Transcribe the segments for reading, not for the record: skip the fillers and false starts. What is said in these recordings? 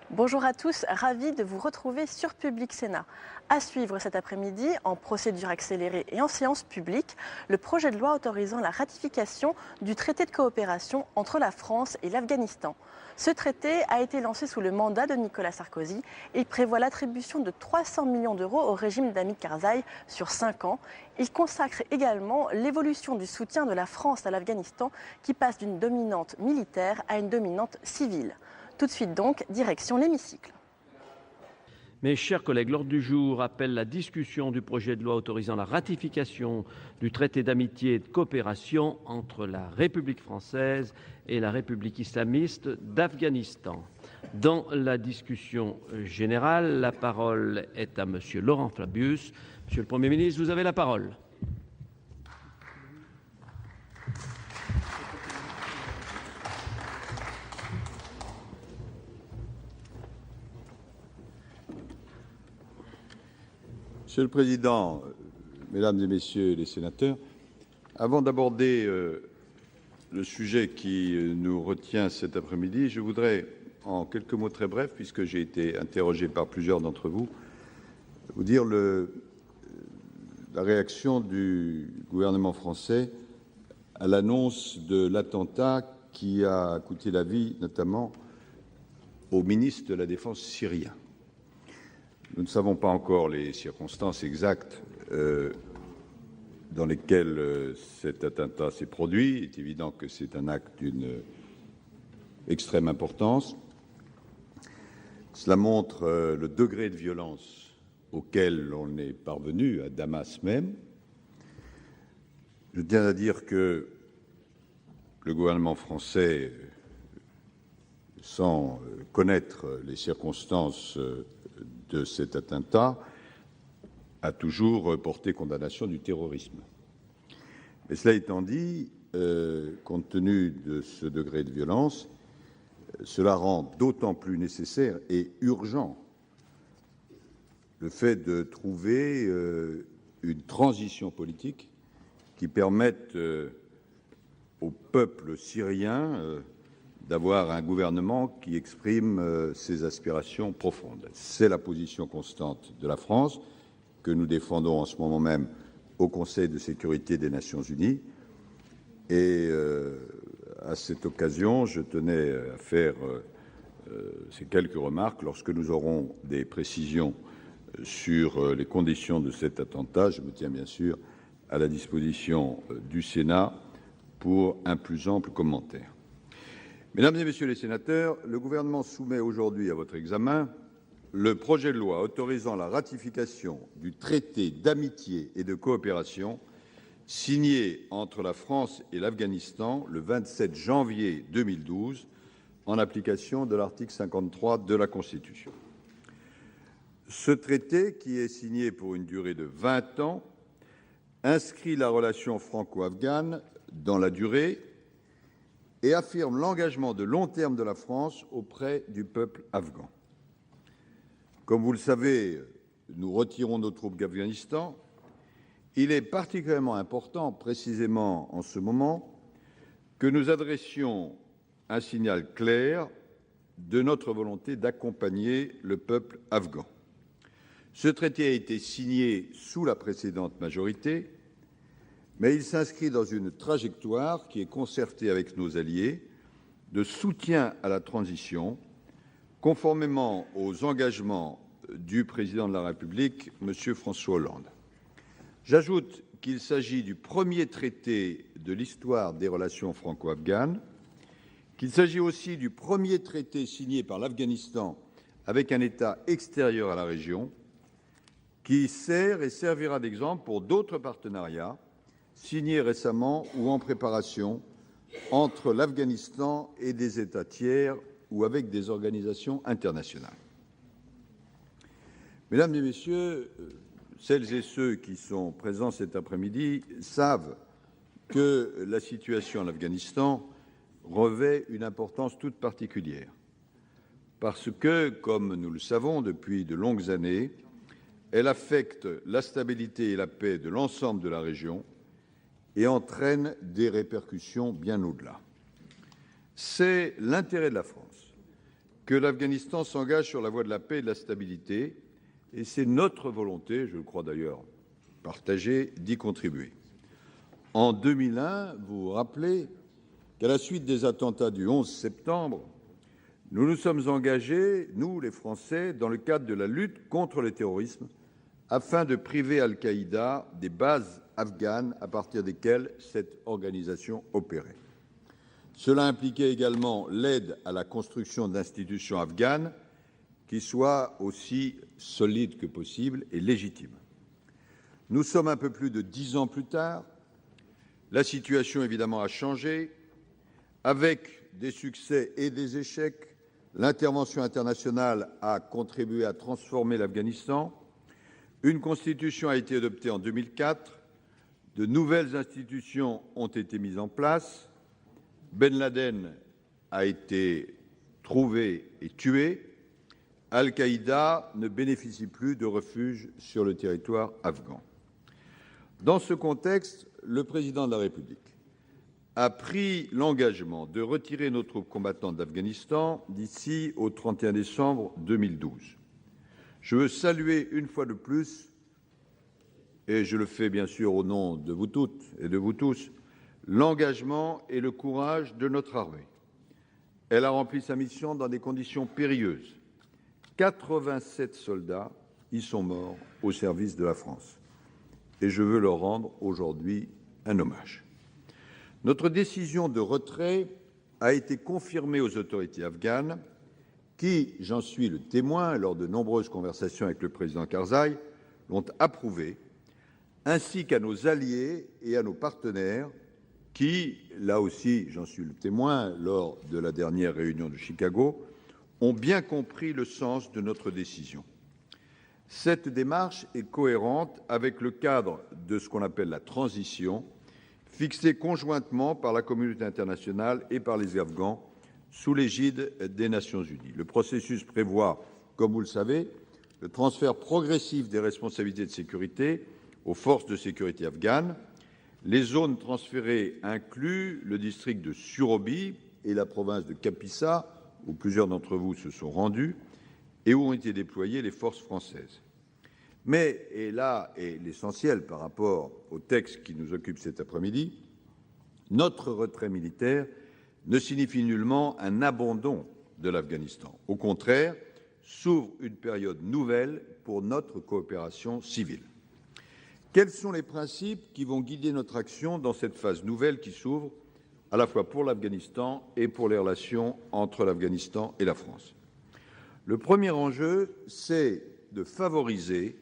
Bonjour à tous, ravi de vous retrouver sur Public Sénat. À suivre cet après-midi, en procédure accélérée et en séance publique, le projet de loi autorisant la ratification du traité de coopération entre la France et l'Afghanistan. Ce traité a été lancé sous le mandat de Nicolas Sarkozy et prévoit l'attribution de 300 millions d'euros au régime d'Hamid Karzai sur 5 ans. Il consacre également l'évolution du soutien de la France à l'Afghanistan qui passe d'une dominante militaire à une dominante civile. Tout de suite donc, direction l'hémicycle. Mes chers collègues, l'ordre du jour appelle la discussion du projet de loi autorisant la ratification du traité d'amitié et de coopération entre la République française et la République islamiste d'Afghanistan. Dans la discussion générale, la parole est à Monsieur Laurent Fabius. Monsieur le Premier ministre, vous avez la parole. Monsieur le Président, Mesdames et Messieurs les sénateurs, avant d'aborder le sujet qui nous retient cet après-midi, je voudrais, en quelques mots très brefs, puisque j'ai été interrogé par plusieurs d'entre vous, vous dire la réaction du gouvernement français à l'annonce de l'attentat qui a coûté la vie notamment au ministre de la Défense syrien. Nous ne savons pas encore les circonstances exactes dans lesquelles cet attentat s'est produit. Il est évident que c'est un acte d'une extrême importance. Cela montre le degré de violence auquel on est parvenu à Damas même. Je tiens à dire que le gouvernement français, sans connaître les circonstances de cet attentat, a toujours porté condamnation du terrorisme. Mais cela étant dit, compte tenu de ce degré de violence, cela rend d'autant plus nécessaire et urgent le fait de trouver une transition politique qui permette au peuple syrien d'avoir un gouvernement qui exprime ses aspirations profondes. C'est la position constante de la France que nous défendons en ce moment même au Conseil de sécurité des Nations Unies. Et à cette occasion, je tenais à faire ces quelques remarques. Lorsque nous aurons des précisions sur les conditions de cet attentat, je me tiens bien sûr à la disposition du Sénat pour un plus ample commentaire. Mesdames et Messieurs les sénateurs, le Gouvernement soumet aujourd'hui à votre examen le projet de loi autorisant la ratification du traité d'amitié et de coopération signé entre la France et l'Afghanistan le 27 janvier 2012 en application de l'article 53 de la Constitution. Ce traité, qui est signé pour une durée de 20 ans, inscrit la relation franco-afghane dans la durée et affirme l'engagement de long terme de la France auprès du peuple afghan. Comme vous le savez, nous retirons nos troupes d'Afghanistan. Il est particulièrement important, précisément en ce moment, que nous adressions un signal clair de notre volonté d'accompagner le peuple afghan. Ce traité a été signé sous la précédente majorité, mais il s'inscrit dans une trajectoire qui est concertée avec nos alliés de soutien à la transition, conformément aux engagements du président de la République, M. François Hollande. J'ajoute qu'il s'agit du premier traité de l'histoire des relations franco-afghanes, qu'il s'agit aussi du premier traité signé par l'Afghanistan avec un État extérieur à la région, qui sert et servira d'exemple pour d'autres partenariats signés récemment ou en préparation entre l'Afghanistan et des États tiers ou avec des organisations internationales. Mesdames et Messieurs, celles et ceux qui sont présents cet après-midi savent que la situation en Afghanistan revêt une importance toute particulière, parce que, comme nous le savons depuis de longues années, Elle affecte la stabilité et la paix de l'ensemble de la région et entraîne des répercussions bien au-delà. C'est l'intérêt de la France que l'Afghanistan s'engage sur la voie de la paix et de la stabilité, et c'est notre volonté, je le crois d'ailleurs partagée, d'y contribuer. En 2001, vous vous rappelez qu'à la suite des attentats du 11 septembre, nous nous sommes engagés, nous les Français, dans le cadre de la lutte contre le terrorisme, afin de priver Al-Qaïda des bases afghanes à partir desquelles cette organisation opérait. Cela impliquait également l'aide à la construction d'institutions afghanes qui soient aussi solides que possible et légitimes. Nous sommes un peu plus de 10 ans plus tard. La situation, évidemment, a changé. Avec des succès et des échecs, l'intervention internationale a contribué à transformer l'Afghanistan. Une constitution a été adoptée en 2004. De nouvelles institutions ont été mises en place. Ben Laden a été trouvé et tué. Al-Qaïda ne bénéficie plus de refuge sur le territoire afghan. Dans ce contexte, le président de la République a pris l'engagement de retirer nos troupes combattantes d'Afghanistan d'ici au 31 décembre 2012. Je veux saluer une fois de plus, et je le fais bien sûr au nom de vous toutes et de vous tous, l'engagement et le courage de notre armée. Elle a rempli sa mission dans des conditions périlleuses. 87 soldats y sont morts au service de la France. Et je veux leur rendre aujourd'hui un hommage. Notre décision de retrait a été confirmée aux autorités afghanes qui, j'en suis le témoin lors de nombreuses conversations avec le président Karzai, l'ont approuvée, ainsi qu'à nos alliés et à nos partenaires qui, là aussi, j'en suis le témoin lors de la dernière réunion de Chicago, ont bien compris le sens de notre décision. Cette démarche est cohérente avec le cadre de ce qu'on appelle la transition, fixé conjointement par la communauté internationale et par les Afghans sous l'égide des Nations unies. Le processus prévoit, comme vous le savez, le transfert progressif des responsabilités de sécurité aux forces de sécurité afghanes. Les zones transférées incluent le district de Surobi et la province de Kapisa, où plusieurs d'entre vous se sont rendus, et où ont été déployées les forces françaises. Mais, et là est l'essentiel par rapport au texte qui nous occupe cet après-midi, notre retrait militaire ne signifie nullement un abandon de l'Afghanistan. Au contraire, s'ouvre une période nouvelle pour notre coopération civile. Quels sont les principes qui vont guider notre action dans cette phase nouvelle qui s'ouvre, à la fois pour l'Afghanistan et pour les relations entre l'Afghanistan et la France? Le premier enjeu, c'est de favoriser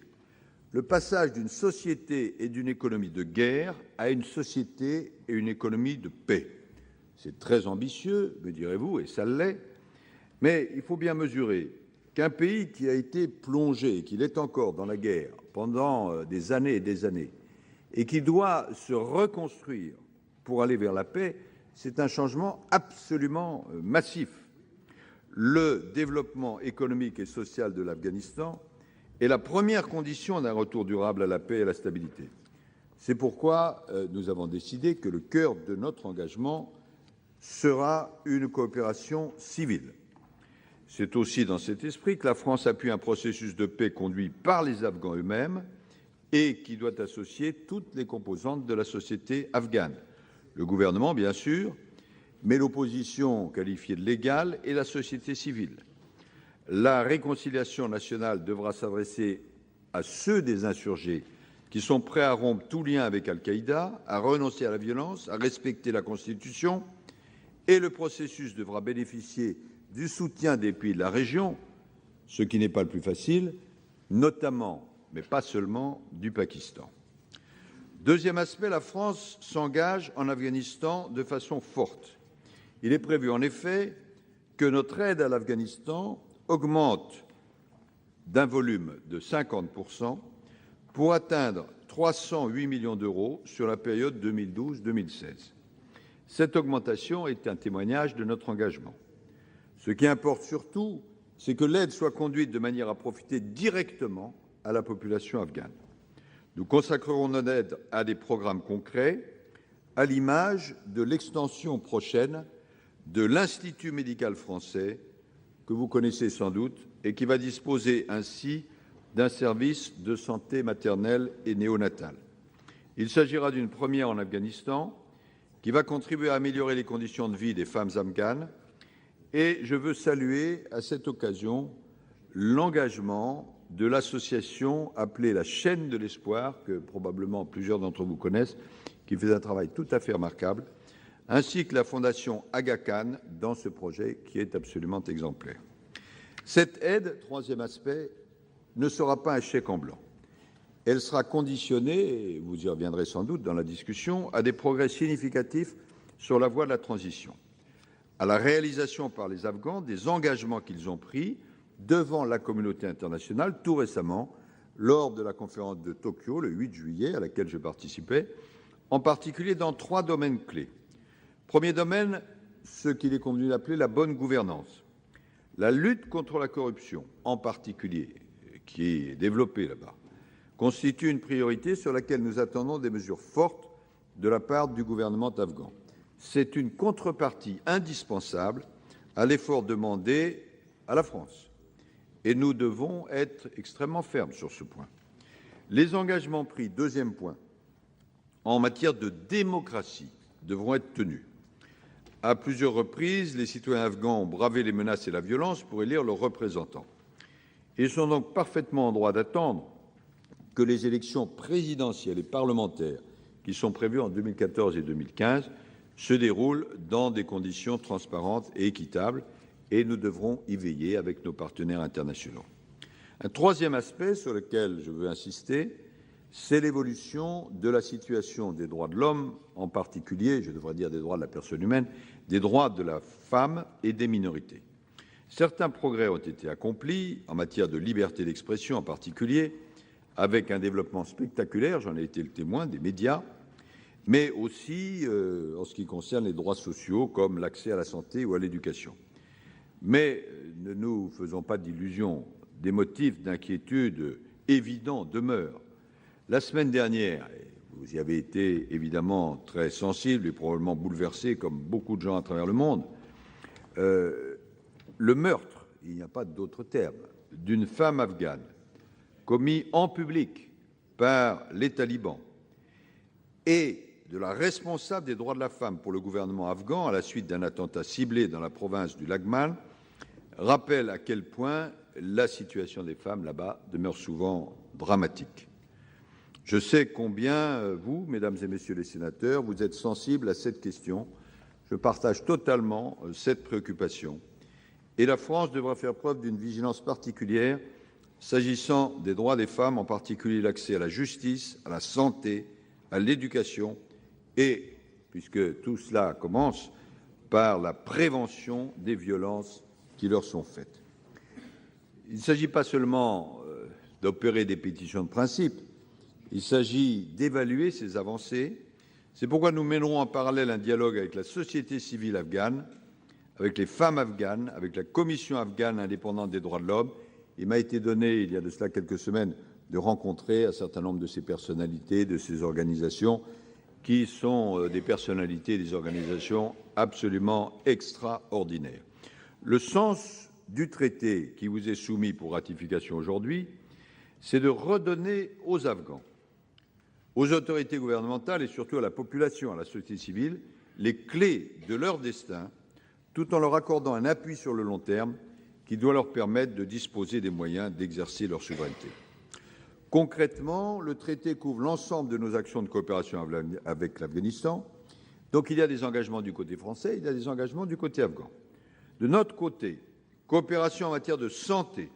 le passage d'une société et d'une économie de guerre à une société et une économie de paix. C'est très ambitieux, me direz-vous, et ça l'est, mais il faut bien mesurer qu'un pays qui a été plongé, et qui l'est encore dans la guerre pendant des années et des années, et qui doit se reconstruire pour aller vers la paix, c'est un changement absolument massif. Le développement économique et social de l'Afghanistan est la première condition d'un retour durable à la paix et à la stabilité. C'est pourquoi nous avons décidé que le cœur de notre engagement sera une coopération civile. C'est aussi dans cet esprit que la France appuie un processus de paix conduit par les Afghans eux-mêmes et qui doit associer toutes les composantes de la société afghane. Le gouvernement, bien sûr, mais l'opposition qualifiée de légale et la société civile. La réconciliation nationale devra s'adresser à ceux des insurgés qui sont prêts à rompre tout lien avec Al-Qaïda, à renoncer à la violence, à respecter la Constitution, et le processus devra bénéficier du soutien des pays de la région, ce qui n'est pas le plus facile, notamment, mais pas seulement, du Pakistan. Deuxième aspect, la France s'engage en Afghanistan de façon forte. Il est prévu en effet que notre aide à l'Afghanistan augmente d'un volume de 50% pour atteindre 308 millions d'euros sur la période 2012-2016. Cette augmentation est un témoignage de notre engagement. Ce qui importe surtout, c'est que l'aide soit conduite de manière à profiter directement à la population afghane. Nous consacrerons notre aide à des programmes concrets, à l'image de l'extension prochaine de l'Institut médical français, que vous connaissez sans doute, et qui va disposer ainsi d'un service de santé maternelle et néonatale. Il s'agira d'une première en Afghanistan qui va contribuer à améliorer les conditions de vie des femmes afghanes, et je veux saluer à cette occasion l'engagement de l'association appelée la Chaîne de l'Espoir, que probablement plusieurs d'entre vous connaissent, qui fait un travail tout à fait remarquable, ainsi que la Fondation Aga Khan dans ce projet qui est absolument exemplaire. Cette aide, troisième aspect, ne sera pas un chèque en blanc. Elle sera conditionnée, et vous y reviendrez sans doute dans la discussion, à des progrès significatifs sur la voie de la transition, à la réalisation par les Afghans des engagements qu'ils ont pris devant la communauté internationale tout récemment, lors de la conférence de Tokyo, le 8 juillet, à laquelle je participais, en particulier dans 3 domaines clés. Premier domaine, ce qu'il est convenu d'appeler la bonne gouvernance. La lutte contre la corruption, en particulier, qui est développée là-bas, constitue une priorité sur laquelle nous attendons des mesures fortes de la part du gouvernement afghan. C'est une contrepartie indispensable à l'effort demandé à la France. Et nous devons être extrêmement fermes sur ce point. Les engagements pris, deuxième point, en matière de démocratie, devront être tenus. À plusieurs reprises, les citoyens afghans ont bravé les menaces et la violence pour élire leurs représentants. Ils sont donc parfaitement en droit d'attendre que les élections présidentielles et parlementaires, qui sont prévues en 2014 et 2015, se déroulent dans des conditions transparentes et équitables, et nous devrons y veiller avec nos partenaires internationaux. Un troisième aspect sur lequel je veux insister, c'est l'évolution de la situation des droits de l'homme, en particulier, je devrais dire des droits de la personne humaine, des droits de la femme et des minorités. Certains progrès ont été accomplis en matière de liberté d'expression en particulier, avec un développement spectaculaire, j'en ai été le témoin, des médias, mais aussi en ce qui concerne les droits sociaux comme l'accès à la santé ou à l'éducation. Mais ne nous faisons pas d'illusions, des motifs d'inquiétude évidents demeurent. La semaine dernière, et vous y avez été évidemment très sensible et probablement bouleversé comme beaucoup de gens à travers le monde, le meurtre, il n'y a pas d'autre terme, d'une femme afghane commis en public par les talibans et de la responsable des droits de la femme pour le gouvernement afghan à la suite d'un attentat ciblé dans la province du Laghman rappelle à quel point la situation des femmes là-bas demeure souvent dramatique. Je sais combien vous, mesdames et messieurs les sénateurs, vous êtes sensibles à cette question. Je partage totalement cette préoccupation. Et la France devra faire preuve d'une vigilance particulière s'agissant des droits des femmes, en particulier l'accès à la justice, à la santé, à l'éducation et, puisque tout cela commence, par la prévention des violences qui leur sont faites. Il ne s'agit pas seulement d'opérer des pétitions de principe, il s'agit d'évaluer ces avancées. C'est pourquoi nous mènerons en parallèle un dialogue avec la société civile afghane, avec les femmes afghanes, avec la Commission afghane indépendante des droits de l'homme. Il m'a été donné, il y a de cela quelques semaines, de rencontrer un certain nombre de ces personnalités, de ces organisations, qui sont des personnalités et des organisations absolument extraordinaires. Le sens du traité qui vous est soumis pour ratification aujourd'hui, c'est de redonner aux Afghans, aux autorités gouvernementales et surtout à la population, à la société civile, les clés de leur destin, tout en leur accordant un appui sur le long terme qui doit leur permettre de disposer des moyens d'exercer leur souveraineté. Concrètement, le traité couvre l'ensemble de nos actions de coopération avec l'Afghanistan. Donc il y a des engagements du côté français, il y a des engagements du côté afghan. De notre côté, coopération en matière de santé,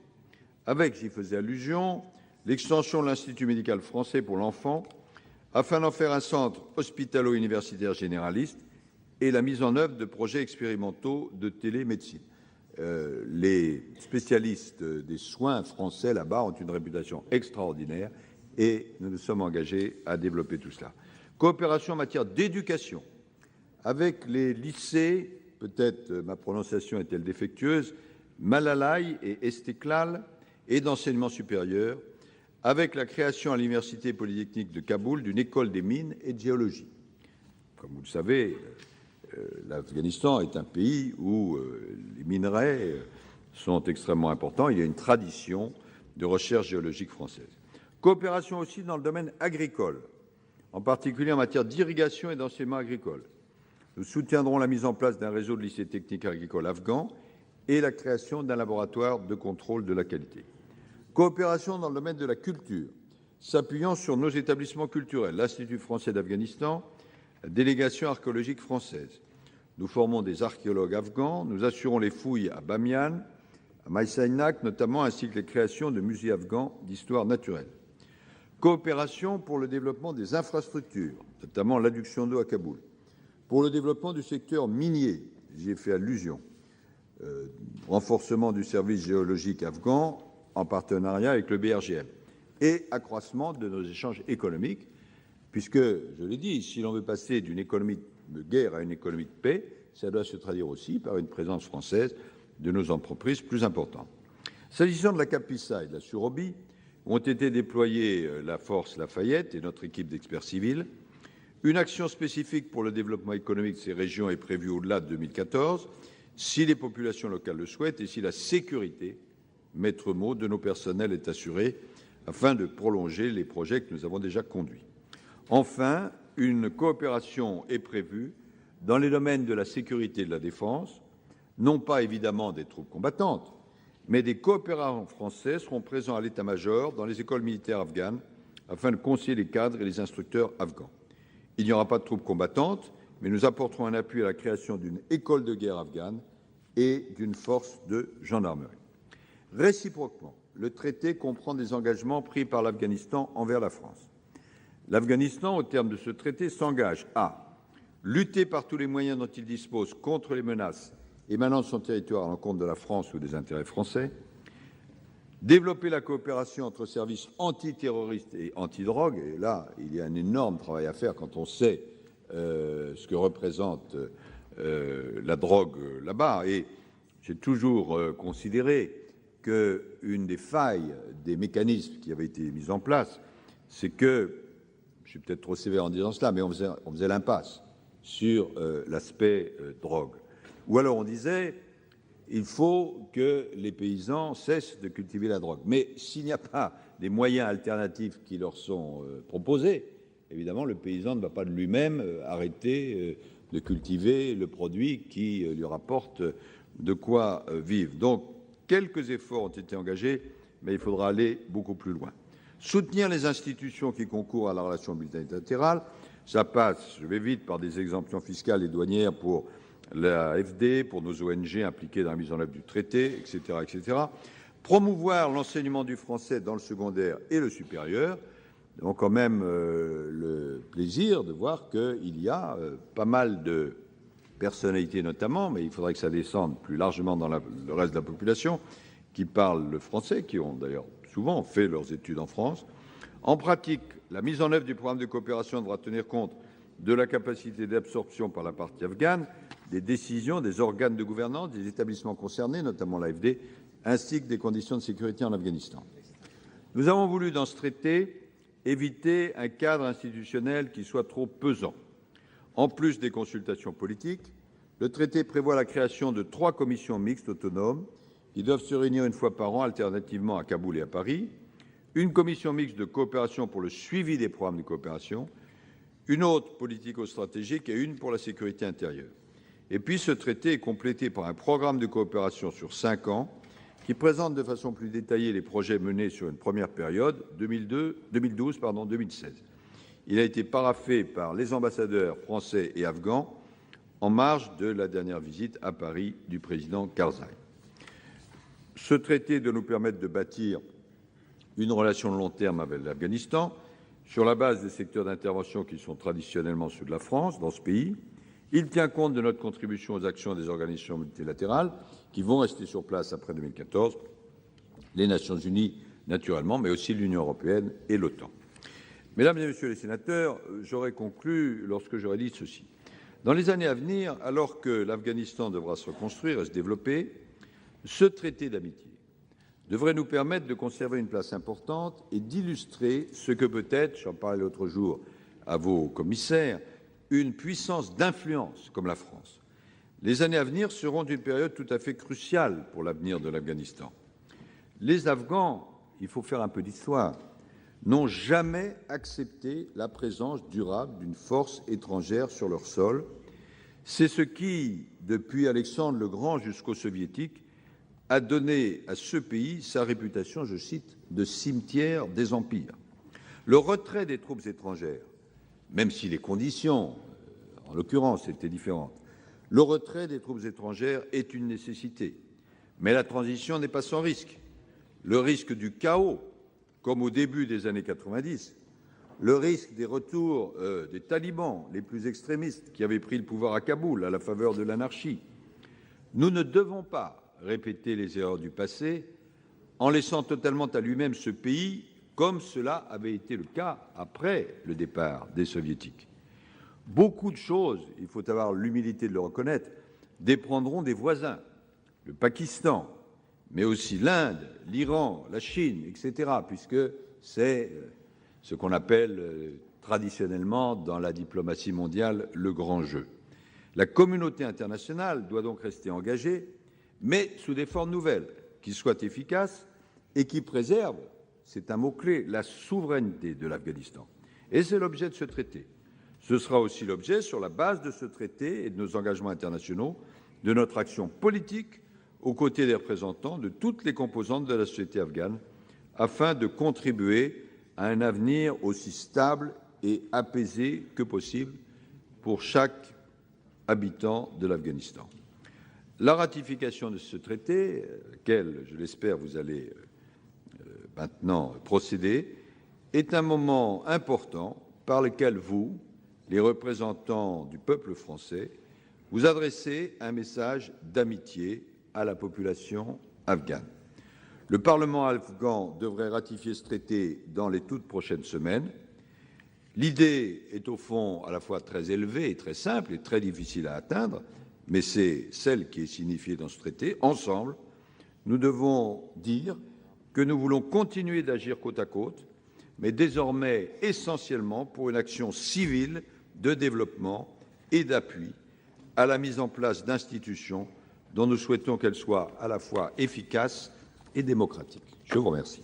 avec, j'y faisais allusion, l'extension de l'Institut médical français pour l'enfant, afin d'en faire un centre hospitalo-universitaire généraliste et la mise en œuvre de projets expérimentaux de télémédecine. Les spécialistes des soins français là-bas ont une réputation extraordinaire et nous nous sommes engagés à développer tout cela. Coopération en matière d'éducation avec les lycées, peut-être ma prononciation est-elle défectueuse, Malalai et Esteklal, et d'enseignement supérieur, avec la création à l'Université polytechnique de Kaboul d'une école des mines et de géologie. Comme vous le savez, l'Afghanistan est un pays où les minerais sont extrêmement importants. Il y a une tradition de recherche géologique française. Coopération aussi dans le domaine agricole, en particulier en matière d'irrigation et d'enseignement agricole. Nous soutiendrons la mise en place d'un réseau de lycées techniques agricoles afghans et la création d'un laboratoire de contrôle de la qualité. Coopération dans le domaine de la culture, s'appuyant sur nos établissements culturels, l'Institut français d'Afghanistan, la délégation archéologique française. Nous formons des archéologues afghans, nous assurons les fouilles à Bamiyan, à Maïsaynak notamment, ainsi que les créations de musées afghans d'histoire naturelle. Coopération pour le développement des infrastructures, notamment l'adduction d'eau à Kaboul. Pour le développement du secteur minier, j'y ai fait allusion. Renforcement du service géologique afghan en partenariat avec le BRGM et accroissement de nos échanges économiques, puisque, je l'ai dit, si l'on veut passer d'une économie de guerre à une économie de paix, ça doit se traduire aussi par une présence française de nos entreprises plus importante. S'agissant de la CAPISA et de la Surobie, ont été déployés la force Lafayette et notre équipe d'experts civils. Une action spécifique pour le développement économique de ces régions est prévue au-delà de 2014, si les populations locales le souhaitent et si la sécurité, maître mot de nos personnels, est assurée, afin de prolonger les projets que nous avons déjà conduits. Enfin, une coopération est prévue dans les domaines de la sécurité et de la défense, non pas évidemment des troupes combattantes, mais des coopérants français seront présents à l'état-major dans les écoles militaires afghanes afin de conseiller les cadres et les instructeurs afghans. Il n'y aura pas de troupes combattantes, mais nous apporterons un appui à la création d'une école de guerre afghane et d'une force de gendarmerie. Réciproquement, le traité comprend des engagements pris par l'Afghanistan envers la France. L'Afghanistan, au terme de ce traité, s'engage à lutter par tous les moyens dont il dispose contre les menaces émanant de son territoire à l'encontre de la France ou des intérêts français, développer la coopération entre services antiterroristes et antidrogue, et là, il y a un énorme travail à faire quand on sait ce que représente la drogue là-bas. Et j'ai toujours considéré qu'une des failles des mécanismes qui avaient été mis en place, c'est que, je suis peut-être trop sévère en disant cela, mais on faisait l'impasse sur l'aspect drogue. Ou alors on disait, il faut que les paysans cessent de cultiver la drogue. Mais s'il n'y a pas des moyens alternatifs qui leur sont proposés, évidemment, le paysan ne va pas de lui-même arrêter de cultiver le produit qui lui rapporte de quoi vivre. Donc, quelques efforts ont été engagés, mais il faudra aller beaucoup plus loin. Soutenir les institutions qui concourent à la relation multilatérale, ça passe, je vais vite, par des exemptions fiscales et douanières pour l'AFD, pour nos ONG impliquées dans la mise en œuvre du traité, etc., etc. Promouvoir l'enseignement du français dans le secondaire et le supérieur. Nous avons quand même le plaisir de voir qu'il y a pas mal de personnalités notamment, mais il faudrait que ça descende plus largement dans le reste de la population, qui parlent le français, qui ont d'ailleurs souvent fait leurs études en France. En pratique, la mise en œuvre du programme de coopération devra tenir compte de la capacité d'absorption par la partie afghane des décisions des organes de gouvernance des établissements concernés, notamment l'AFD, ainsi que des conditions de sécurité en Afghanistan. Nous avons voulu, dans ce traité, éviter un cadre institutionnel qui soit trop pesant. En plus des consultations politiques, le traité prévoit la création de 3 commissions mixtes autonomes qui doivent se réunir une fois par an, alternativement à Kaboul et à Paris, une commission mixte de coopération pour le suivi des programmes de coopération, une autre politico-stratégique et une pour la sécurité intérieure. Et puis ce traité est complété par un programme de coopération sur 5 ans qui présente de façon plus détaillée les projets menés sur une première période, 2012-2016. Il a été paraphé par les ambassadeurs français et afghans en marge de la dernière visite à Paris du président Karzai. Ce traité doit nous permettre de bâtir une relation de long terme avec l'Afghanistan sur la base des secteurs d'intervention qui sont traditionnellement ceux de la France dans ce pays. Il tient compte de notre contribution aux actions des organisations multilatérales qui vont rester sur place après 2014, les Nations unies naturellement, mais aussi l'Union européenne et l'OTAN. Mesdames et messieurs les sénateurs, j'aurais conclu lorsque j'aurais dit ceci. Dans les années à venir, alors que l'Afghanistan devra se reconstruire et se développer, ce traité d'amitié devrait nous permettre de conserver une place importante et d'illustrer ce que peut être, j'en parlais l'autre jour à vos commissaires, une puissance d'influence comme la France. Les années à venir seront d'une période tout à fait cruciale pour l'avenir de l'Afghanistan. Les Afghans, il faut faire un peu d'histoire, n'ont jamais accepté la présence durable d'une force étrangère sur leur sol. C'est ce qui, depuis Alexandre le Grand jusqu'aux Soviétiques, a donné à ce pays sa réputation, je cite, de cimetière des empires. Le retrait des troupes étrangères, même si les conditions, en l'occurrence, étaient différentes, le retrait des troupes étrangères est une nécessité. Mais la transition n'est pas sans risque. Le risque du chaos, comme au début des années 90, le risque des retours des talibans, les plus extrémistes, qui avaient pris le pouvoir à Kaboul à la faveur de l'anarchie. Nous ne devons pas répéter les erreurs du passé en laissant totalement à lui-même ce pays, comme cela avait été le cas après le départ des Soviétiques. Beaucoup de choses, il faut avoir l'humilité de le reconnaître, dépendront des voisins, le Pakistan, mais aussi l'Inde, l'Iran, la Chine, etc., puisque c'est ce qu'on appelle traditionnellement dans la diplomatie mondiale le grand jeu. La communauté internationale doit donc rester engagée, mais sous des formes nouvelles, qui soient efficaces et qui préservent, c'est un mot-clé, la souveraineté de l'Afghanistan. Et c'est l'objet de ce traité. Ce sera aussi l'objet, sur la base de ce traité et de nos engagements internationaux, de notre action politique aux côtés des représentants de toutes les composantes de la société afghane, afin de contribuer à un avenir aussi stable et apaisé que possible pour chaque habitant de l'Afghanistan. La ratification de ce traité, auquel, je l'espère, vous allez maintenant procéder, est un moment important par lequel vous, les représentants du peuple français, vous adressez un message d'amitié à la population afghane. Le Parlement afghan devrait ratifier ce traité dans les toutes prochaines semaines. L'idée est au fond à la fois très élevée et très simple et très difficile à atteindre, mais c'est celle qui est signifiée dans ce traité. Ensemble, nous devons dire que nous voulons continuer d'agir côte à côte, mais désormais essentiellement pour une action civile de développement et d'appui à la mise en place d'institutions dont nous souhaitons qu'elles soient à la fois efficaces et démocratiques. Je vous remercie.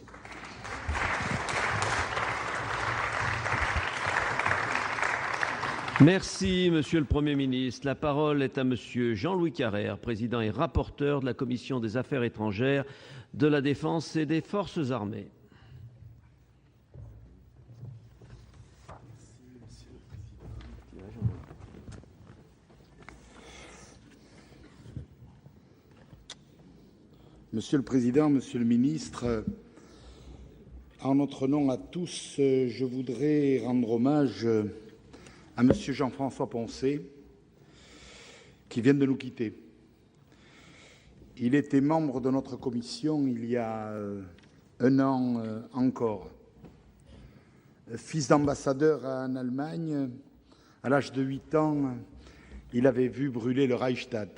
Merci, Monsieur le Premier ministre. La parole est à Monsieur Jean-Louis Carrère, président et rapporteur de la Commission des Affaires étrangères, de la Défense et des Forces armées. Monsieur le Président, Monsieur le Ministre, en notre nom à tous, je voudrais rendre hommage à Monsieur Jean-François Poncet, qui vient de nous quitter. Il était membre de notre commission il y a un an encore. Fils d'ambassadeur en Allemagne, à l'âge de 8 ans, il avait vu brûler le Reichstag.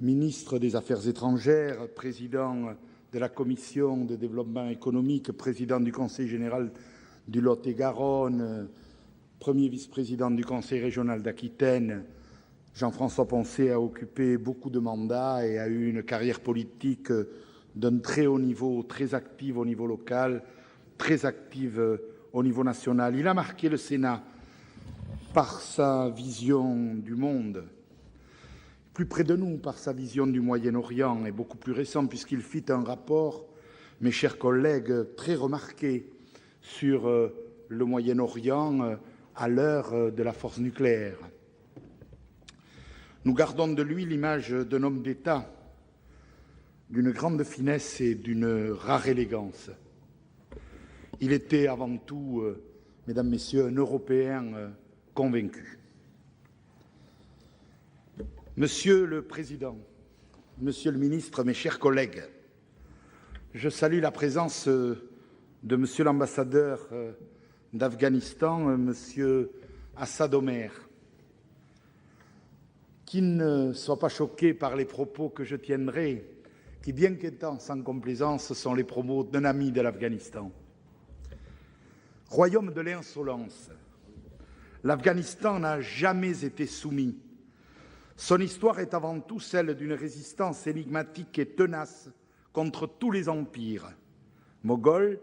Ministre des Affaires étrangères, président de la Commission de développement économique, président du Conseil général du Lot-et-Garonne, premier vice-président du Conseil régional d'Aquitaine, Jean-François Poncet a occupé beaucoup de mandats et a eu une carrière politique d'un très haut niveau, très active au niveau local, très active au niveau national. Il a marqué le Sénat par sa vision du monde, plus près de nous par sa vision du Moyen-Orient et beaucoup plus récent puisqu'il fit un rapport, mes chers collègues, très remarqué sur le Moyen-Orient à l'heure de la force nucléaire. Nous gardons de lui l'image d'un homme d'État, d'une grande finesse et d'une rare élégance. Il était avant tout, mesdames, messieurs, un Européen convaincu. Monsieur le Président, Monsieur le Ministre, mes chers collègues, je salue la présence de Monsieur l'ambassadeur d'Afghanistan, Monsieur Assad Omer. Qu'il ne soit pas choqué par les propos que je tiendrai, qui, bien qu'étant sans complaisance, sont les propos d'un ami de l'Afghanistan. Royaume de l'insolence, l'Afghanistan n'a jamais été soumis. Son histoire est avant tout celle d'une résistance énigmatique et tenace contre tous les empires, moghols,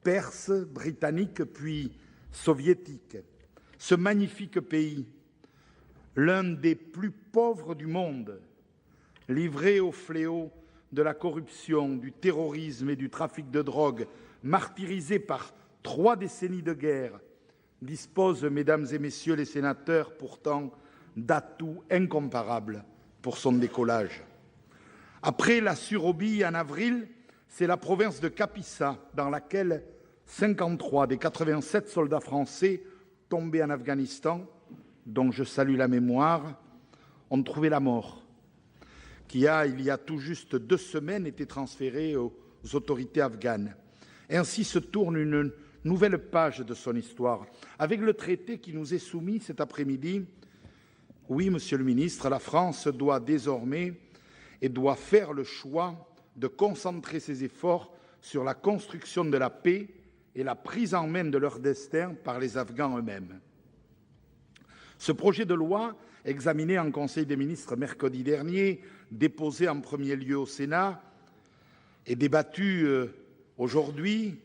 perses, britanniques, puis soviétiques. Ce magnifique pays, l'un des plus pauvres du monde, livré au fléau de la corruption, du terrorisme et du trafic de drogue, martyrisé par 3 décennies de guerre, dispose, mesdames et messieurs les sénateurs, pourtant d'atouts incomparables pour son décollage. Après la Surobie en avril, c'est la province de Kapisa dans laquelle 53 des 87 soldats français tombés en Afghanistan, dont je salue la mémoire, ont trouvé la mort, qui a, il y a tout juste 2 semaines, été transférée aux autorités afghanes. Ainsi se tourne une nouvelle page de son histoire, avec le traité qui nous est soumis cet après-midi. Oui, Monsieur le Ministre, la France doit désormais et doit faire le choix de concentrer ses efforts sur la construction de la paix et la prise en main de leur destin par les Afghans eux-mêmes. Ce projet de loi, examiné en Conseil des ministres mercredi dernier, déposé en premier lieu au Sénat et débattu aujourd'hui,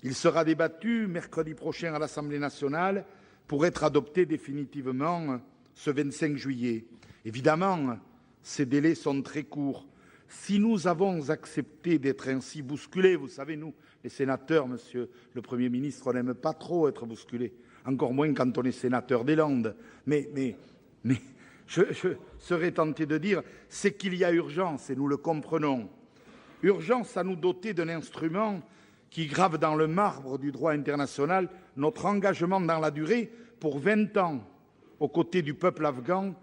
il sera débattu mercredi prochain à l'Assemblée nationale pour être adopté définitivement ce 25 juillet. Évidemment, ces délais sont très courts. Si nous avons accepté d'être ainsi bousculés, vous savez, nous, les sénateurs, Monsieur le Premier ministre, on n'aime pas trop être bousculés, encore moins quand on est sénateur des Landes. Mais je serais tenté de dire, c'est qu'il y a urgence, et nous le comprenons. Urgence à nous doter d'un instrument qui grave dans le marbre du droit international notre engagement dans la durée pour 20 ans, aux côtés du peuple afghan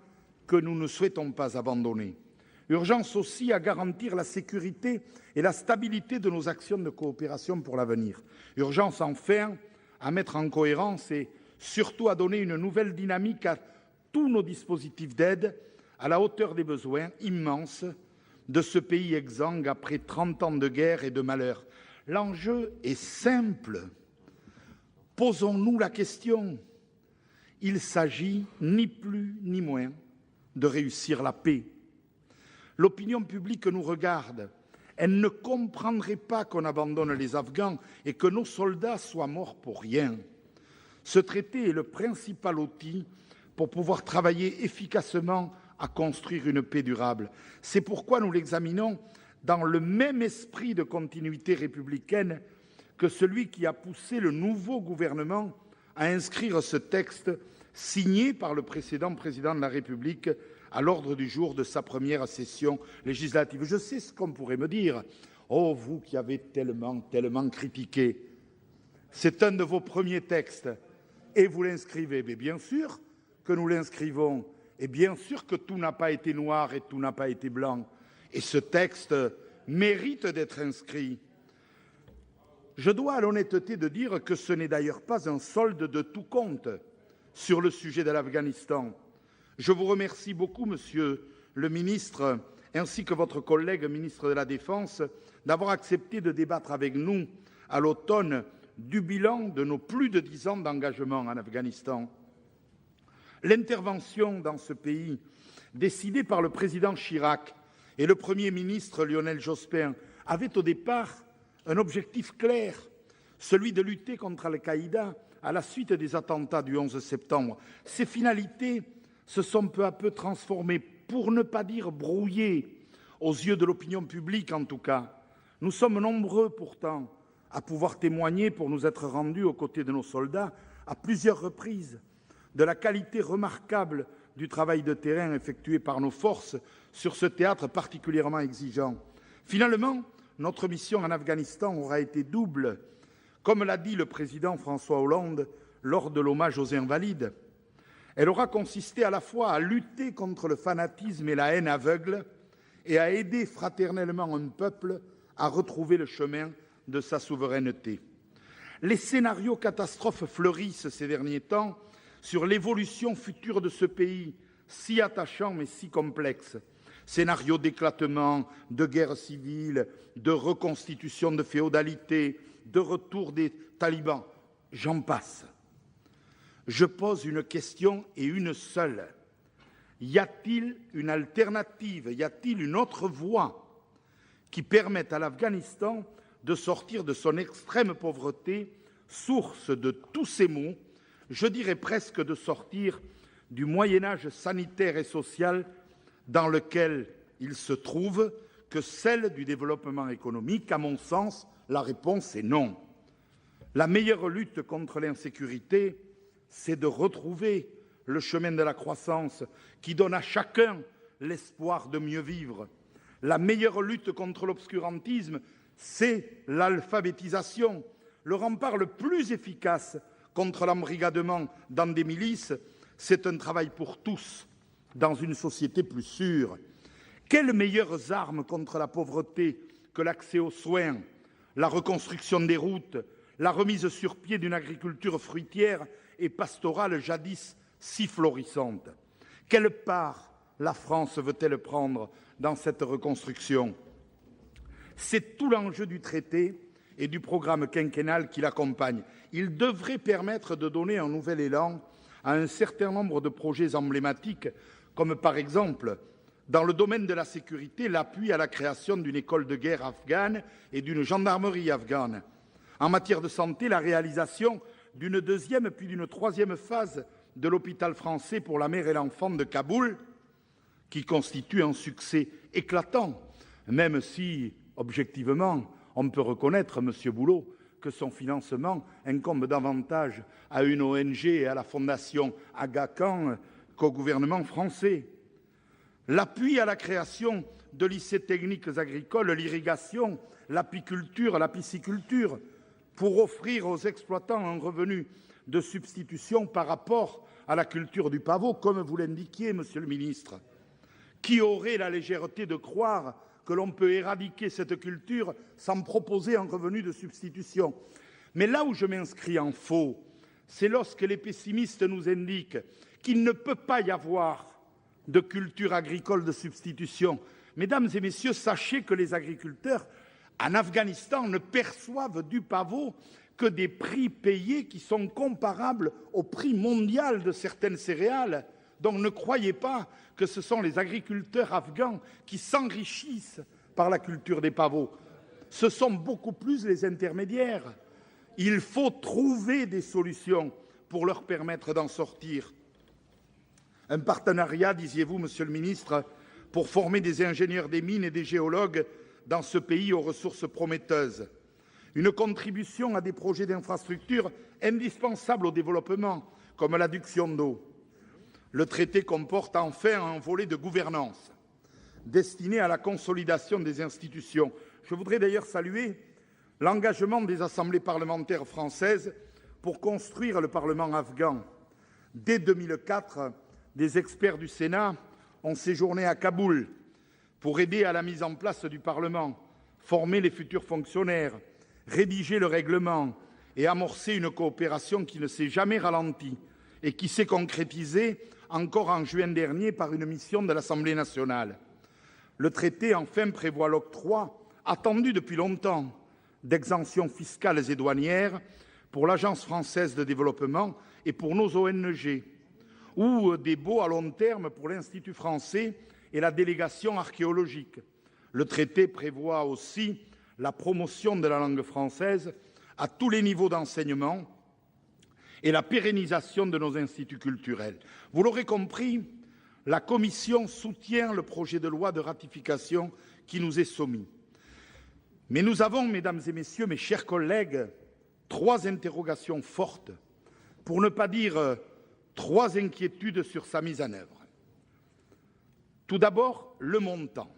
que nous ne souhaitons pas abandonner. Urgence aussi à garantir la sécurité et la stabilité de nos actions de coopération pour l'avenir. Urgence enfin à mettre en cohérence et surtout à donner une nouvelle dynamique à tous nos dispositifs d'aide à la hauteur des besoins immenses de ce pays exsangue après 30 ans de guerre et de malheur. L'enjeu est simple. Posons-nous la question. Il s'agit ni plus ni moins de réussir la paix. L'opinion publique nous regarde. Elle ne comprendrait pas qu'on abandonne les Afghans et que nos soldats soient morts pour rien. Ce traité est le principal outil pour pouvoir travailler efficacement à construire une paix durable. C'est pourquoi nous l'examinons dans le même esprit de continuité républicaine que celui qui a poussé le nouveau gouvernement à inscrire ce texte signé par le précédent président de la République à l'ordre du jour de sa première session législative. Je sais ce qu'on pourrait me dire. Oh, vous qui avez tellement critiqué. C'est un de vos premiers textes et vous l'inscrivez. Mais bien sûr que nous l'inscrivons et bien sûr que tout n'a pas été noir et tout n'a pas été blanc. Et ce texte mérite d'être inscrit. Je dois à l'honnêteté de dire que ce n'est d'ailleurs pas un solde de tout compte sur le sujet de l'Afghanistan. Je vous remercie beaucoup, Monsieur le ministre, ainsi que votre collègue ministre de la Défense, d'avoir accepté de débattre avec nous à l'automne du bilan de nos plus de 10 ans d'engagement en Afghanistan. L'intervention dans ce pays, décidée par le président Chirac et le Premier ministre Lionel Jospin, avait au départ un objectif clair, celui de lutter contre Al-Qaïda à la suite des attentats du 11 septembre. Ces finalités se sont peu à peu transformées, pour ne pas dire brouillées, aux yeux de l'opinion publique en tout cas. Nous sommes nombreux pourtant à pouvoir témoigner, pour nous être rendus aux côtés de nos soldats, à plusieurs reprises, de la qualité remarquable du travail de terrain effectué par nos forces sur ce théâtre particulièrement exigeant. Finalement, notre mission en Afghanistan aura été double, comme l'a dit le président François Hollande lors de l'hommage aux Invalides. Elle aura consisté à la fois à lutter contre le fanatisme et la haine aveugle et à aider fraternellement un peuple à retrouver le chemin de sa souveraineté. Les scénarios catastrophes fleurissent ces derniers temps sur l'évolution future de ce pays, si attachant mais si complexe. scénario d'éclatement, de guerre civile, de reconstitution de féodalité, de retour des talibans, j'en passe. Je pose une question et une seule. Y a-t-il une alternative? Y a-t-il une autre voie qui permette à l'Afghanistan de sortir de son extrême pauvreté, source de tous ces maux, je dirais presque de sortir du Moyen-Âge sanitaire et social dans lequel il se trouve, que celle du développement économique? À mon sens, la réponse est non. La meilleure lutte contre l'insécurité, c'est de retrouver le chemin de la croissance qui donne à chacun l'espoir de mieux vivre. La meilleure lutte contre l'obscurantisme, c'est l'alphabétisation. Le rempart le plus efficace contre l'embrigadement dans des milices, c'est un travail pour tous, dans une société plus sûre. Quelles meilleures armes contre la pauvreté que l'accès aux soins, la reconstruction des routes, la remise sur pied d'une agriculture fruitière et pastorale jadis si florissante? Quelle part la France veut-elle prendre dans cette reconstruction? C'est tout l'enjeu du traité et du programme quinquennal qui l'accompagne. Il devrait permettre de donner un nouvel élan à un certain nombre de projets emblématiques, comme par exemple, dans le domaine de la sécurité, l'appui à la création d'une école de guerre afghane et d'une gendarmerie afghane. En matière de santé, la réalisation d'une deuxième puis d'une troisième phase de l'hôpital français pour la mère et l'enfant de Kaboul, qui constitue un succès éclatant, même si, objectivement, on peut reconnaître, Monsieur Boulot, que son financement incombe davantage à une ONG et à la fondation Aga Khan qu'au gouvernement français. L'appui à la création de lycées techniques agricoles, l'irrigation, l'apiculture, la pisciculture, pour offrir aux exploitants un revenu de substitution par rapport à la culture du pavot, comme vous l'indiquiez, Monsieur le ministre. Qui aurait la légèreté de croire que l'on peut éradiquer cette culture sans proposer un revenu de substitution? Mais là où je m'inscris en faux, c'est lorsque les pessimistes nous indiquent qu'il ne peut pas y avoir de culture agricole de substitution. Mesdames et messieurs, sachez que les agriculteurs en Afghanistan ne perçoivent du pavot que des prix payés qui sont comparables au prix mondial de certaines céréales. Donc ne croyez pas que ce sont les agriculteurs afghans qui s'enrichissent par la culture des pavots. Ce sont beaucoup plus les intermédiaires. Il faut trouver des solutions pour leur permettre d'en sortir. Un partenariat, disiez-vous, Monsieur le ministre, pour former des ingénieurs des mines et des géologues dans ce pays aux ressources prometteuses. Une contribution à des projets d'infrastructures indispensables au développement, comme l'adduction d'eau. Le traité comporte enfin un volet de gouvernance destiné à la consolidation des institutions. Je voudrais d'ailleurs saluer l'engagement des assemblées parlementaires françaises pour construire le Parlement afghan. Dès 2004, des experts du Sénat ont séjourné à Kaboul pour aider à la mise en place du Parlement, former les futurs fonctionnaires, rédiger le règlement et amorcer une coopération qui ne s'est jamais ralentie et qui s'est concrétisée encore en juin dernier par une mission de l'Assemblée nationale. Le traité, enfin, prévoit l'octroi, attendu depuis longtemps, d'exemptions fiscales et douanières pour l'Agence française de développement et pour nos ONG, ou des baux à long terme pour l'Institut français et la délégation archéologique. Le traité prévoit aussi la promotion de la langue française à tous les niveaux d'enseignement et la pérennisation de nos instituts culturels. Vous l'aurez compris, la Commission soutient le projet de loi de ratification qui nous est soumis. Mais nous avons, mesdames et messieurs, mes chers collègues, 3 interrogations fortes, pour ne pas dire 3 inquiétudes sur sa mise en œuvre. Tout d'abord, le montant.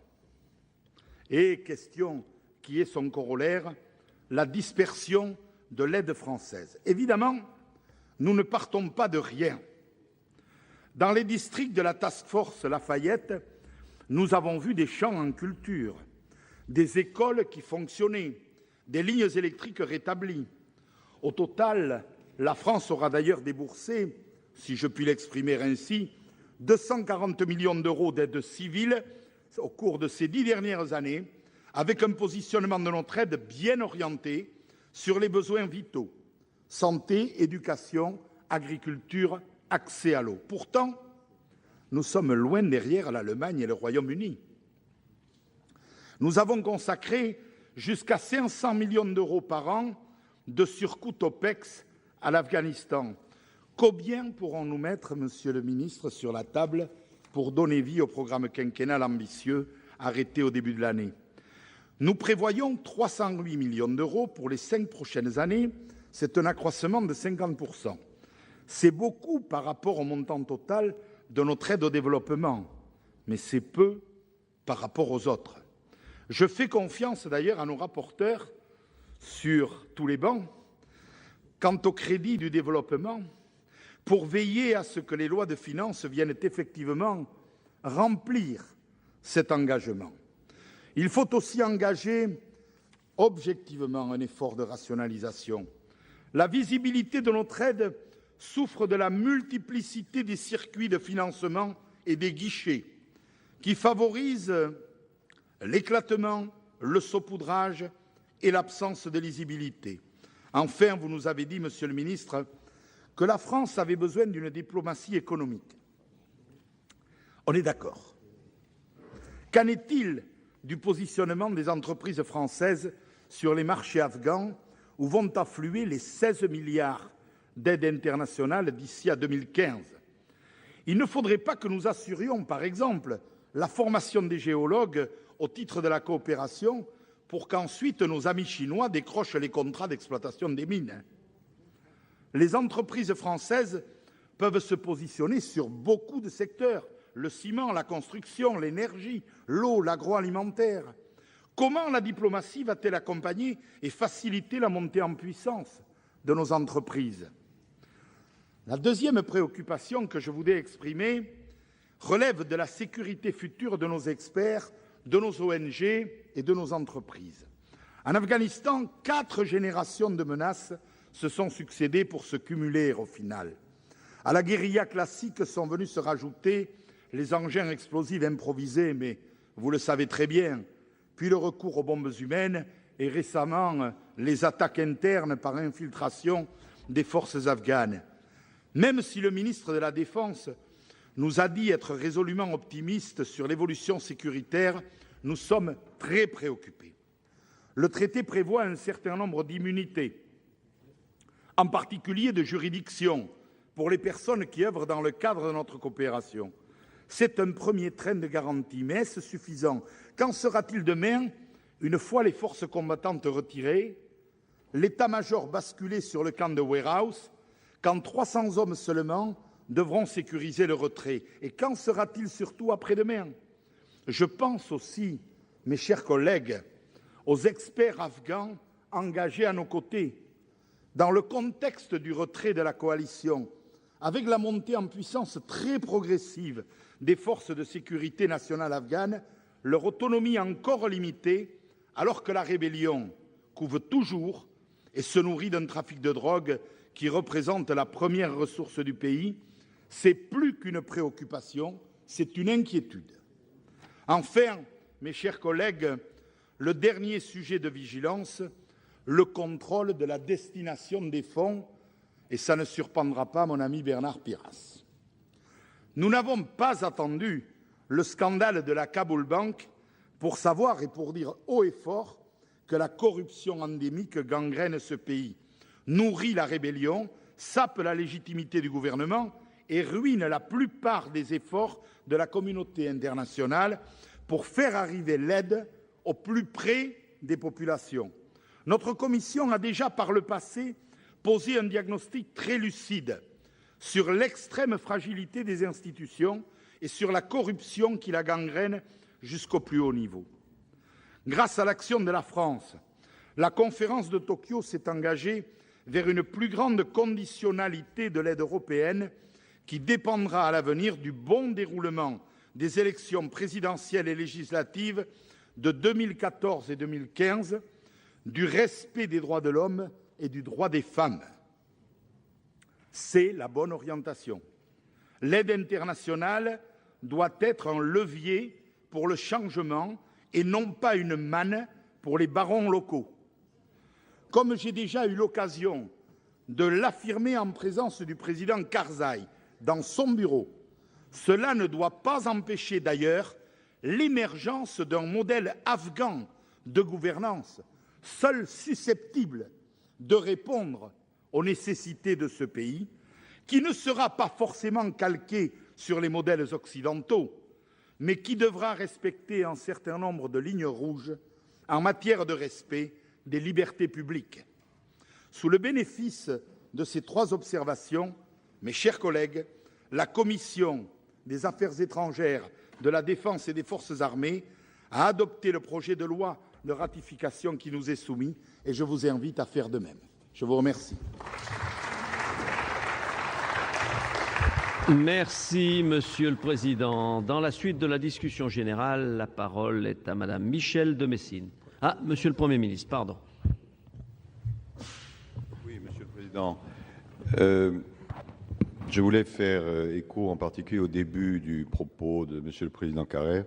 Et question qui est son corollaire, la dispersion de l'aide française. Évidemment, nous ne partons pas de rien. Dans les districts de la Task Force Lafayette, nous avons vu des champs en culture, des écoles qui fonctionnaient, des lignes électriques rétablies. Au total, la France aura d'ailleurs déboursé, si je puis l'exprimer ainsi, 240 millions d'euros d'aide civile au cours de ces 10 dernières années, avec un positionnement de notre aide bien orienté sur les besoins vitaux, santé, éducation, agriculture, accès à l'eau. Pourtant, nous sommes loin derrière l'Allemagne et le Royaume-Uni. Nous avons consacré jusqu'à 500 millions d'euros par an de surcoût OPEX à l'Afghanistan. Combien pourrons-nous mettre, Monsieur le ministre, sur la table pour donner vie au programme quinquennal ambitieux arrêté au début de l'année? Nous prévoyons 308 millions d'euros pour les 5 prochaines années. C'est un accroissement de 50%. C'est beaucoup par rapport au montant total de notre aide au développement, mais c'est peu par rapport aux autres. Je fais confiance d'ailleurs à nos rapporteurs sur tous les bancs quant au crédit du développement pour veiller à ce que les lois de finances viennent effectivement remplir cet engagement. Il faut aussi engager objectivement un effort de rationalisation. La visibilité de notre aide souffre de la multiplicité des circuits de financement et des guichets qui favorisent l'éclatement, le saupoudrage et l'absence de lisibilité. Enfin, vous nous avez dit, Monsieur le ministre, que la France avait besoin d'une diplomatie économique. On est d'accord. Qu'en est-il du positionnement des entreprises françaises sur les marchés afghans où vont affluer les 16 milliards d'aide internationale d'ici à 2015? Il ne faudrait pas que nous assurions, par exemple, la formation des géologues au titre de la coopération pour qu'ensuite nos amis chinois décrochent les contrats d'exploitation des mines. Les entreprises françaises peuvent se positionner sur beaucoup de secteurs, le ciment, la construction, l'énergie, l'eau, l'agroalimentaire. Comment la diplomatie va-t-elle accompagner et faciliter la montée en puissance de nos entreprises? La deuxième préoccupation que je voudrais exprimer relève de la sécurité future de nos experts, de nos ONG et de nos entreprises. En Afghanistan, 4 générations de menaces se sont succédées pour se cumuler au final. À la guérilla classique sont venus se rajouter les engins explosifs improvisés, mais vous le savez très bien, puis le recours aux bombes humaines et récemment les attaques internes par infiltration des forces afghanes. Même si le ministre de la Défense nous a dit être résolument optimiste sur l'évolution sécuritaire, nous sommes très préoccupés. Le traité prévoit un certain nombre d'immunités, en particulier de juridiction, pour les personnes qui œuvrent dans le cadre de notre coopération. C'est un premier train de garantie, mais est-ce suffisant? Qu'en sera-t-il demain, une fois les forces combattantes retirées, l'état-major basculé sur le camp de Warehouse, quand 300 hommes seulement devront sécuriser le retrait? Et qu'en sera-t-il surtout après-demain? Je pense aussi, mes chers collègues, aux experts afghans engagés à nos côtés. Dans le contexte du retrait de la coalition, avec la montée en puissance très progressive des forces de sécurité nationales afghanes, leur autonomie encore limitée, alors que la rébellion couve toujours et se nourrit d'un trafic de drogue qui représente la première ressource du pays, c'est plus qu'une préoccupation, c'est une inquiétude. Enfin, mes chers collègues, le dernier sujet de vigilance, le contrôle de la destination des fonds, et ça ne surprendra pas mon ami Bernard Piras. Nous n'avons pas attendu le scandale de la Kabul Bank pour savoir et pour dire haut et fort que la corruption endémique gangrène ce pays, nourrit la rébellion, sape la légitimité du gouvernement et ruine la plupart des efforts de la communauté internationale pour faire arriver l'aide au plus près des populations. Notre commission a déjà par le passé posé un diagnostic très lucide sur l'extrême fragilité des institutions et sur la corruption qui la gangrène jusqu'au plus haut niveau. Grâce à l'action de la France, la conférence de Tokyo s'est engagée vers une plus grande conditionnalité de l'aide européenne qui dépendra à l'avenir du bon déroulement des élections présidentielles et législatives de 2014 et 2015, du respect des droits de l'homme et du droit des femmes. C'est la bonne orientation. L'aide internationale doit être un levier pour le changement et non pas une manne pour les barons locaux. Comme j'ai déjà eu l'occasion de l'affirmer en présence du président Karzai dans son bureau, cela ne doit pas empêcher d'ailleurs l'émergence d'un modèle afghan de gouvernance, seul susceptible de répondre aux nécessités de ce pays, qui ne sera pas forcément calqué sur les modèles occidentaux, mais qui devra respecter un certain nombre de lignes rouges en matière de respect des libertés publiques. Sous le bénéfice de ces 3 observations, mes chers collègues, la Commission des Affaires étrangères, de la Défense et des Forces armées a adopté le projet de loi de ratification qui nous est soumis et je vous invite à faire de même. Je vous remercie. Merci, Monsieur le Président. Dans la suite de la discussion générale, la parole est à Madame Michel de Messine. Ah, Monsieur le Premier ministre, pardon. Oui, Monsieur le Président. Je voulais faire écho en particulier au début du propos de Monsieur le Président Carrère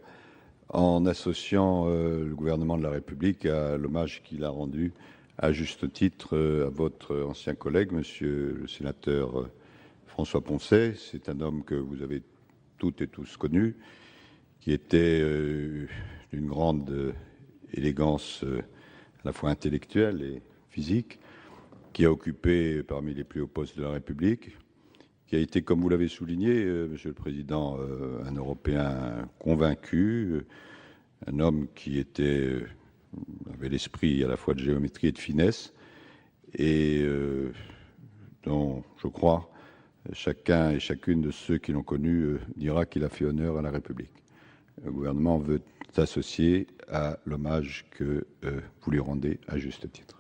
en associant le gouvernement de la République à l'hommage qu'il a rendu à juste titre à votre ancien collègue, Monsieur le sénateur François Poncet. C'est un homme que vous avez toutes et tous connu, qui était d'une grande élégance à la fois intellectuelle et physique, qui a occupé parmi les plus hauts postes de la République, qui a été, comme vous l'avez souligné, Monsieur le Président, un Européen convaincu, un homme qui avait l'esprit à la fois de géométrie et de finesse, et dont, je crois, chacun et chacune de ceux qui l'ont connu dira qu'il a fait honneur à la République. Le gouvernement veut s'associer à l'hommage que vous lui rendez à juste titre.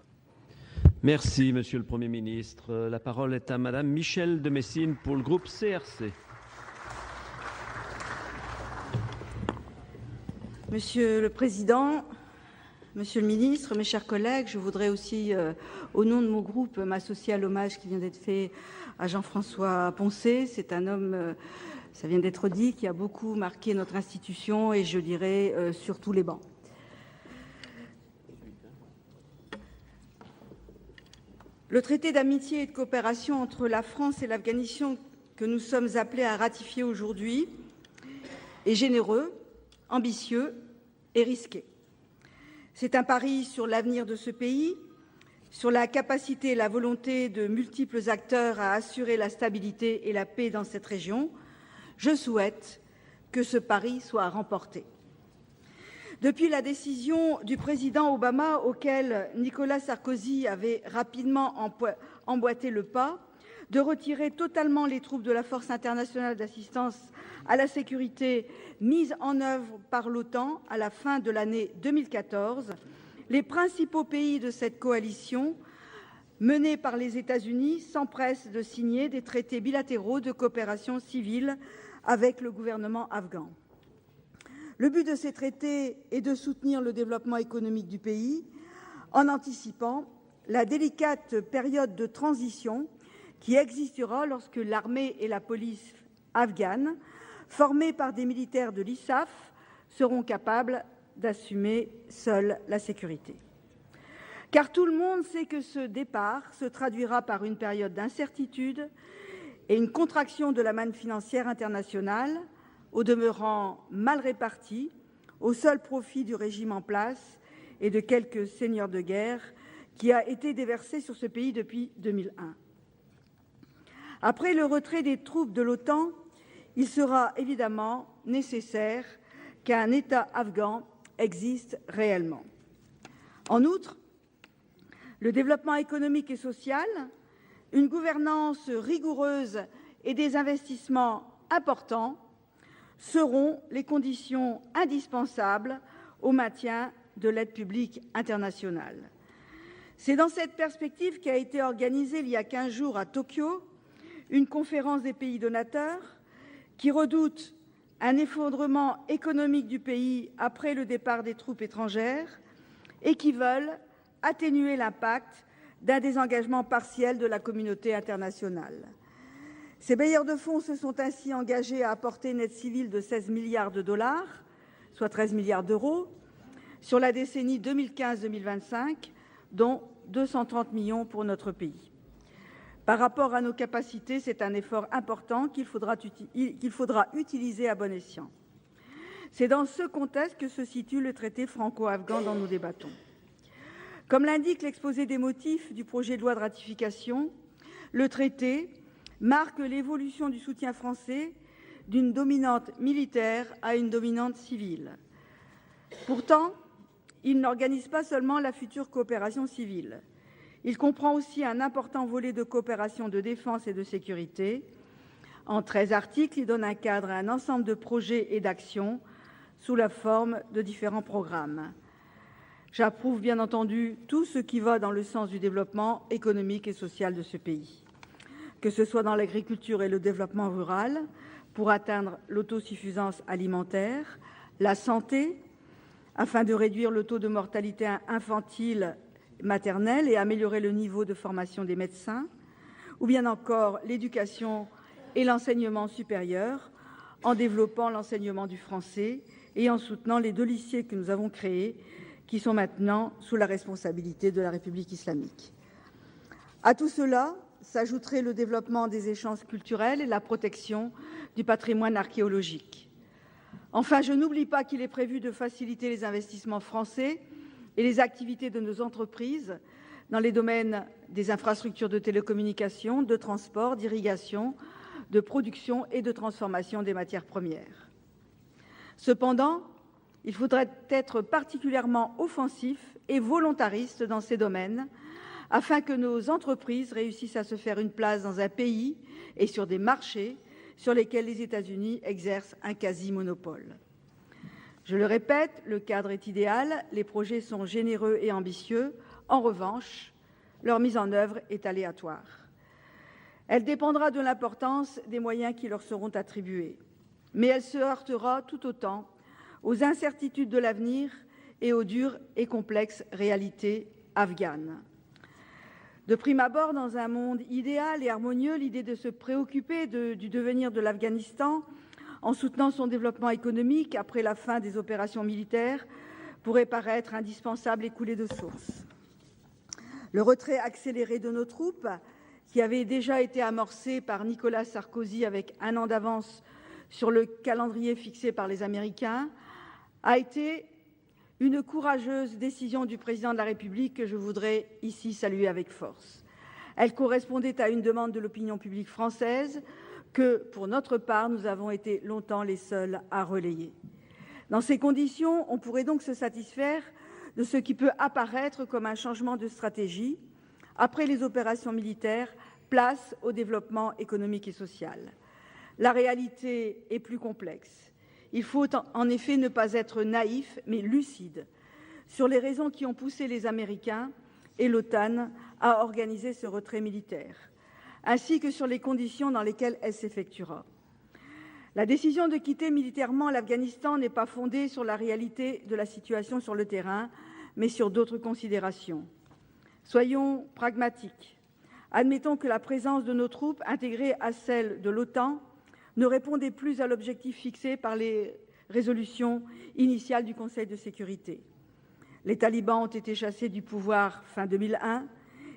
Merci, Monsieur le Premier ministre. La parole est à Madame Michel de Messine pour le groupe CRC. Monsieur le Président, Monsieur le Ministre, mes chers collègues, je voudrais aussi, au nom de mon groupe, m'associer à l'hommage qui vient d'être fait à Jean-François Poncet. C'est un homme, ça vient d'être dit, qui a beaucoup marqué notre institution et je dirais sur tous les bancs. Le traité d'amitié et de coopération entre la France et l'Afghanistan que nous sommes appelés à ratifier aujourd'hui est généreux, ambitieux et risqué. C'est un pari sur l'avenir de ce pays, sur la capacité et la volonté de multiples acteurs à assurer la stabilité et la paix dans cette région. Je souhaite que ce pari soit remporté. Depuis la décision du président Obama, auquel Nicolas Sarkozy avait rapidement emboîté le pas, de retirer totalement les troupes de la Force internationale d'assistance à la sécurité mise en œuvre par l'OTAN à la fin de l'année 2014, les principaux pays de cette coalition, menée par les États-Unis, s'empressent de signer des traités bilatéraux de coopération civile avec le gouvernement afghan. Le but de ces traités est de soutenir le développement économique du pays en anticipant la délicate période de transition qui existera lorsque l'armée et la police afghanes, formées par des militaires de l'ISAF, seront capables d'assumer seuls la sécurité. Car tout le monde sait que ce départ se traduira par une période d'incertitude et une contraction de la manne financière internationale, au demeurant mal répartie, au seul profit du régime en place et de quelques seigneurs de guerre qui a été déversé sur ce pays depuis 2001. Après le retrait des troupes de l'OTAN, il sera évidemment nécessaire qu'un État afghan existe réellement. En outre, le développement économique et social, une gouvernance rigoureuse et des investissements importants seront les conditions indispensables au maintien de l'aide publique internationale. C'est dans cette perspective qu'a été organisée il y a 15 jours à Tokyo une conférence des pays donateurs qui redoutent un effondrement économique du pays après le départ des troupes étrangères et qui veulent atténuer l'impact d'un désengagement partiel de la communauté internationale. Ces bailleurs de fonds se sont ainsi engagés à apporter une aide civile de 16 milliards de dollars, soit 13 milliards d'euros, sur la décennie 2015-2025, dont 230 millions pour notre pays. Par rapport à nos capacités, c'est un effort important qu'il faudra utiliser à bon escient. C'est dans ce contexte que se situe le traité franco-afghan dont nous débattons. Comme l'indique l'exposé des motifs du projet de loi de ratification, le traité marque l'évolution du soutien français d'une dominante militaire à une dominante civile. Pourtant, il n'organise pas seulement la future coopération civile. Il comprend aussi un important volet de coopération de défense et de sécurité. En 13 articles, il donne un cadre à un ensemble de projets et d'actions sous la forme de différents programmes. J'approuve bien entendu tout ce qui va dans le sens du développement économique et social de ce pays, que ce soit dans l'agriculture et le développement rural, pour atteindre l'autosuffisance alimentaire, la santé, afin de réduire le taux de mortalité infantile maternelle et améliorer le niveau de formation des médecins, ou bien encore l'éducation et l'enseignement supérieur, en développant l'enseignement du français et en soutenant les 2 lycées que nous avons créés, qui sont maintenant sous la responsabilité de la République islamique. À tout cela s'ajouterait le développement des échanges culturels et la protection du patrimoine archéologique. Enfin, je n'oublie pas qu'il est prévu de faciliter les investissements français et les activités de nos entreprises dans les domaines des infrastructures de télécommunications, de transport, d'irrigation, de production et de transformation des matières premières. Cependant, il faudrait être particulièrement offensif et volontariste dans ces domaines afin que nos entreprises réussissent à se faire une place dans un pays et sur des marchés sur lesquels les États-Unis exercent un quasi-monopole. Je le répète, le cadre est idéal, les projets sont généreux et ambitieux. En revanche, leur mise en œuvre est aléatoire. Elle dépendra de l'importance des moyens qui leur seront attribués, mais elle se heurtera tout autant aux incertitudes de l'avenir et aux dures et complexes réalités afghanes. De prime abord, dans un monde idéal et harmonieux, l'idée de se préoccuper du devenir de l'Afghanistan en soutenant son développement économique après la fin des opérations militaires pourrait paraître indispensable et couler de source. Le retrait accéléré de nos troupes, qui avait déjà été amorcé par Nicolas Sarkozy avec 1 an d'avance sur le calendrier fixé par les Américains, a été une courageuse décision du président de la République que je voudrais ici saluer avec force. Elle correspondait à une demande de l'opinion publique française que, pour notre part, nous avons été longtemps les seuls à relayer. Dans ces conditions, on pourrait donc se satisfaire de ce qui peut apparaître comme un changement de stratégie. Après les opérations militaires, place au développement économique et social. La réalité est plus complexe. Il faut en effet ne pas être naïf, mais lucide, sur les raisons qui ont poussé les Américains et l'OTAN à organiser ce retrait militaire, ainsi que sur les conditions dans lesquelles elle s'effectuera. La décision de quitter militairement l'Afghanistan n'est pas fondée sur la réalité de la situation sur le terrain, mais sur d'autres considérations. Soyons pragmatiques. Admettons que la présence de nos troupes intégrées à celle de l'OTAN ne répondait plus à l'objectif fixé par les résolutions initiales du Conseil de sécurité. Les talibans ont été chassés du pouvoir fin 2001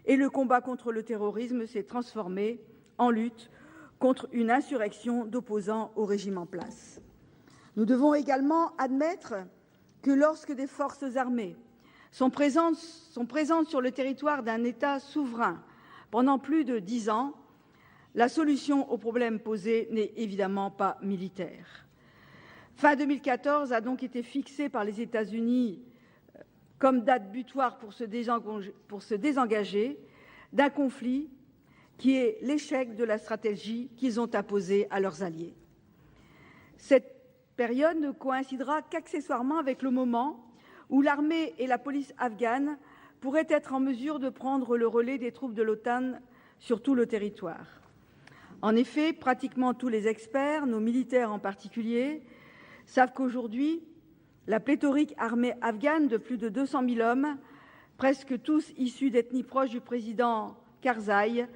et le combat contre le terrorisme s'est transformé en lutte contre une insurrection d'opposants au régime en place. Nous devons également admettre que lorsque des forces armées sont présentes sur le territoire d'un État souverain pendant plus de 10 ans, la solution aux problèmes posés n'est évidemment pas militaire. Fin 2014 a donc été fixée par les États-Unis comme date butoir pour se désengager d'un conflit qui est l'échec de la stratégie qu'ils ont imposée à leurs alliés. Cette période ne coïncidera qu'accessoirement avec le moment où l'armée et la police afghanes pourraient être en mesure de prendre le relais des troupes de l'OTAN sur tout le territoire. En effet, pratiquement tous les experts, nos militaires en particulier, savent qu'aujourd'hui, la pléthorique armée afghane de plus de 200 000 hommes, presque tous issus d'ethnies proches du président Karzai,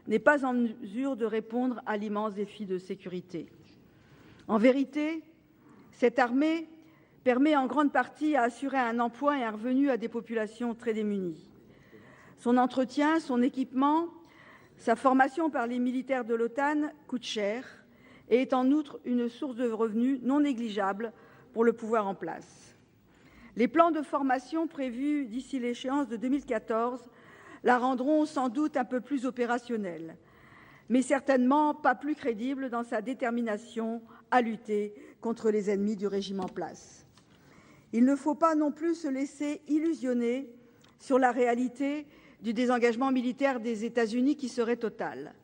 n'est pas en mesure de répondre à l'immense défi de sécurité. En vérité, cette armée permet en grande partie à assurer un emploi et un revenu à des populations très démunies. Son entretien, son équipement, sa formation par les militaires de l'OTAN coûte cher et est en outre une source de revenus non négligeable pour le pouvoir en place. Les plans de formation prévus d'ici l'échéance de 2014 la rendront sans doute un peu plus opérationnelle, mais certainement pas plus crédible dans sa détermination à lutter contre les ennemis du régime en place. Il ne faut pas non plus se laisser illusionner sur la réalité du désengagement militaire des États-Unis qui serait total.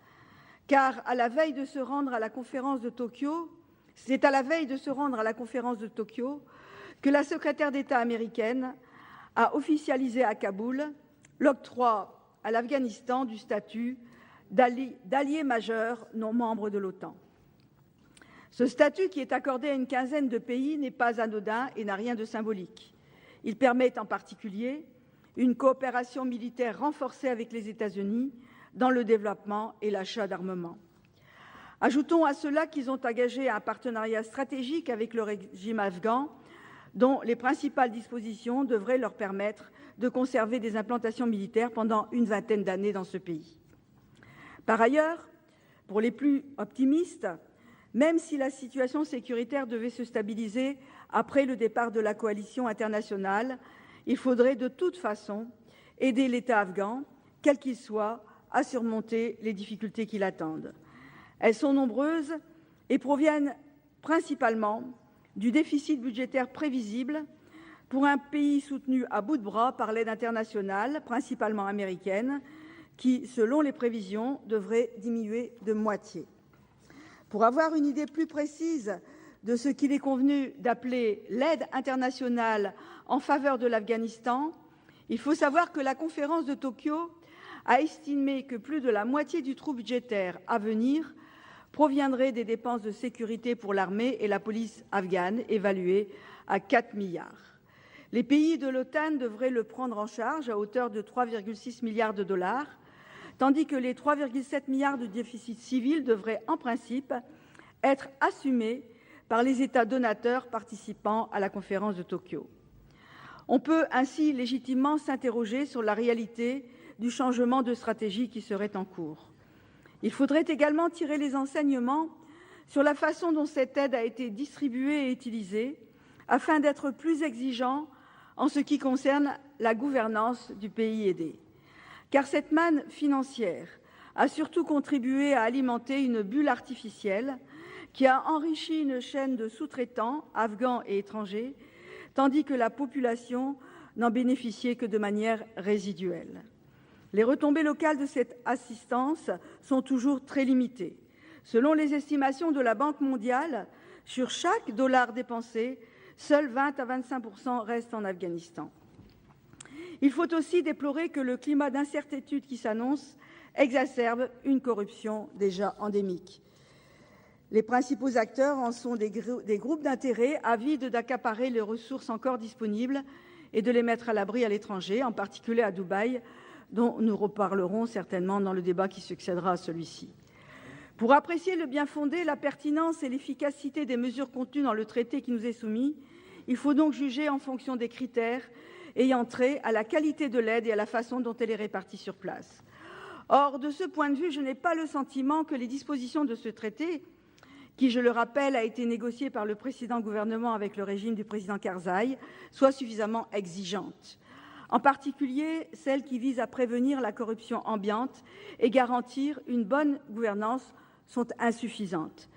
Car à la veille de se rendre à la conférence de Tokyo, c'est à la veille de se rendre à la conférence de Tokyo que la secrétaire d'État américaine a officialisé à Kaboul l'octroi à l'Afghanistan du statut d'allié majeur non membre de l'OTAN. Ce statut, qui est accordé à une quinzaine de pays, n'est pas anodin et n'a rien de symbolique. Il permet en particulier une coopération militaire renforcée avec les États-Unis dans le développement et l'achat d'armements. Ajoutons à cela qu'ils ont engagé un partenariat stratégique avec le régime afghan, dont les principales dispositions devraient leur permettre de conserver des implantations militaires pendant une vingtaine d'années dans ce pays. Par ailleurs, pour les plus optimistes, même si la situation sécuritaire devait se stabiliser après le départ de la coalition internationale, il faudrait de toute façon aider l'État afghan, quel qu'il soit, à surmonter les difficultés qui l'attendent. Elles sont nombreuses et proviennent principalement du déficit budgétaire prévisible pour un pays soutenu à bout de bras par l'aide internationale, principalement américaine, qui, selon les prévisions, devrait diminuer de moitié. Pour avoir une idée plus précise de ce qu'il est convenu d'appeler l'aide internationale en faveur de l'Afghanistan, il faut savoir que la conférence de Tokyo a estimé que plus de la moitié du trou budgétaire à venir proviendrait des dépenses de sécurité pour l'armée et la police afghane, évaluées à 4 milliards. Les pays de l'OTAN devraient le prendre en charge à hauteur de 3,6 milliards de dollars, tandis que les 3,7 milliards de déficit civil devraient en principe être assumés par les États donateurs participant à la conférence de Tokyo. On peut ainsi légitimement s'interroger sur la réalité du changement de stratégie qui serait en cours. Il faudrait également tirer les enseignements sur la façon dont cette aide a été distribuée et utilisée, afin d'être plus exigeant en ce qui concerne la gouvernance du pays aidé. Car cette manne financière a surtout contribué à alimenter une bulle artificielle qui a enrichi une chaîne de sous-traitants, afghans et étrangers, tandis que la population n'en bénéficiait que de manière résiduelle. Les retombées locales de cette assistance sont toujours très limitées. Selon les estimations de la Banque mondiale, sur chaque dollar dépensé, seuls 20 à 25% restent en Afghanistan. Il faut aussi déplorer que le climat d'incertitude qui s'annonce exacerbe une corruption déjà endémique. Les principaux acteurs en sont des groupes d'intérêt avides d'accaparer les ressources encore disponibles et de les mettre à l'abri à l'étranger, en particulier à Dubaï, dont nous reparlerons certainement dans le débat qui succédera à celui-ci. Pour apprécier le bien-fondé, la pertinence et l'efficacité des mesures contenues dans le traité qui nous est soumis, il faut donc juger en fonction des critères ayant trait à la qualité de l'aide et à la façon dont elle est répartie sur place. Or, de ce point de vue, je n'ai pas le sentiment que les dispositions de ce traité, qui, je le rappelle, a été négocié par le précédent gouvernement avec le régime du président Karzai, soient suffisamment exigeantes. En particulier, celles qui visent à prévenir la corruption ambiante et garantir une bonne gouvernance sont insuffisantes.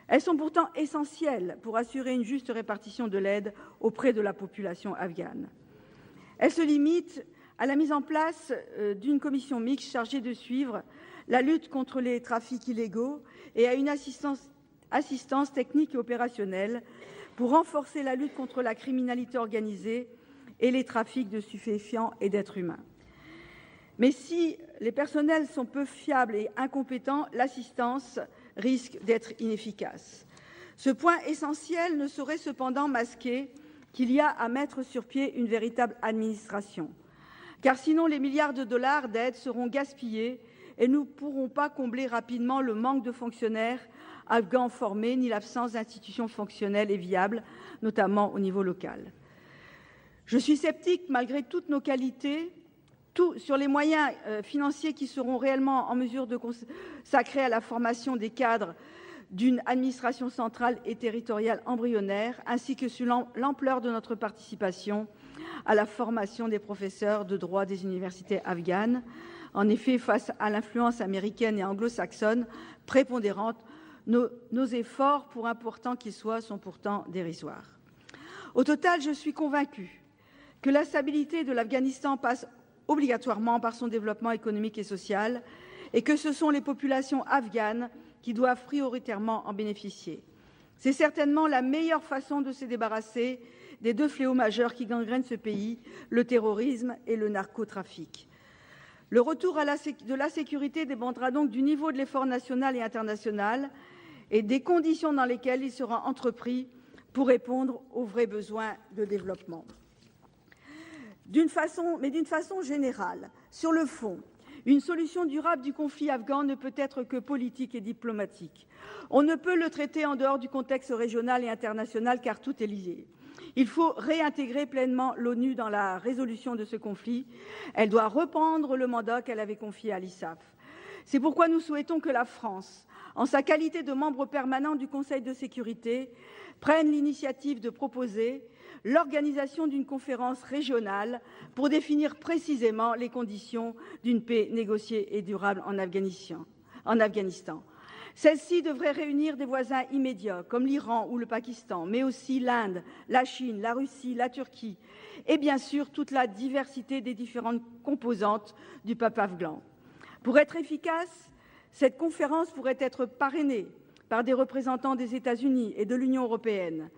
Elles sont pourtant essentielles pour assurer une juste répartition de l'aide auprès de la population afghane. Elles se limitent à la mise en place d'une commission mixte chargée de suivre la lutte contre les trafics illégaux et à une assistance technique et opérationnelle pour renforcer la lutte contre la criminalité organisée et les trafics de stupéfiants et d'êtres humains. Mais si les personnels sont peu fiables et incompétents, l'assistance risque d'être inefficace. Ce point essentiel ne saurait cependant masquer qu'il y a à mettre sur pied une véritable administration. Car sinon, les milliards de dollars d'aide seront gaspillés et nous ne pourrons pas combler rapidement le manque de fonctionnaires afghans formés ni l'absence d'institutions fonctionnelles et viables, notamment au niveau local. Je suis sceptique, malgré toutes nos qualités, sur les moyens financiers qui seront réellement en mesure de consacrer à la formation des cadres d'une administration centrale et territoriale embryonnaire, ainsi que sur l'ampleur de notre participation à la formation des professeurs de droit des universités afghanes. En effet, face à l'influence américaine et anglo-saxonne prépondérante, nos efforts, pour importants qu'ils soient, sont pourtant dérisoires. Au total, je suis convaincue que la stabilité de l'Afghanistan passe obligatoirement par son développement économique et social, et que ce sont les populations afghanes qui doivent prioritairement en bénéficier. C'est certainement la meilleure façon de se débarrasser des deux fléaux majeurs qui gangrènent ce pays, le terrorisme et le narcotrafic. Le retour de la sécurité dépendra donc du niveau de l'effort national et international et des conditions dans lesquelles il sera entrepris pour répondre aux vrais besoins de développement. D'une façon générale, sur le fond, une solution durable du conflit afghan ne peut être que politique et diplomatique. On ne peut le traiter en dehors du contexte régional et international car tout est lié. Il faut réintégrer pleinement l'ONU dans la résolution de ce conflit. Elle doit reprendre le mandat qu'elle avait confié à l'ISAF. C'est pourquoi nous souhaitons que la France, en sa qualité de membre permanent du Conseil de sécurité, prenne l'initiative de proposer l'organisation d'une conférence régionale pour définir précisément les conditions d'une paix négociée et durable en Afghanistan. Celle-ci devrait réunir des voisins immédiats comme l'Iran ou le Pakistan, mais aussi l'Inde, la Chine, la Russie, la Turquie et bien sûr toute la diversité des différentes composantes du peuple afghan. Pour être efficace, cette conférence pourrait être parrainée par des représentants des États-Unis et de l'Union européenne.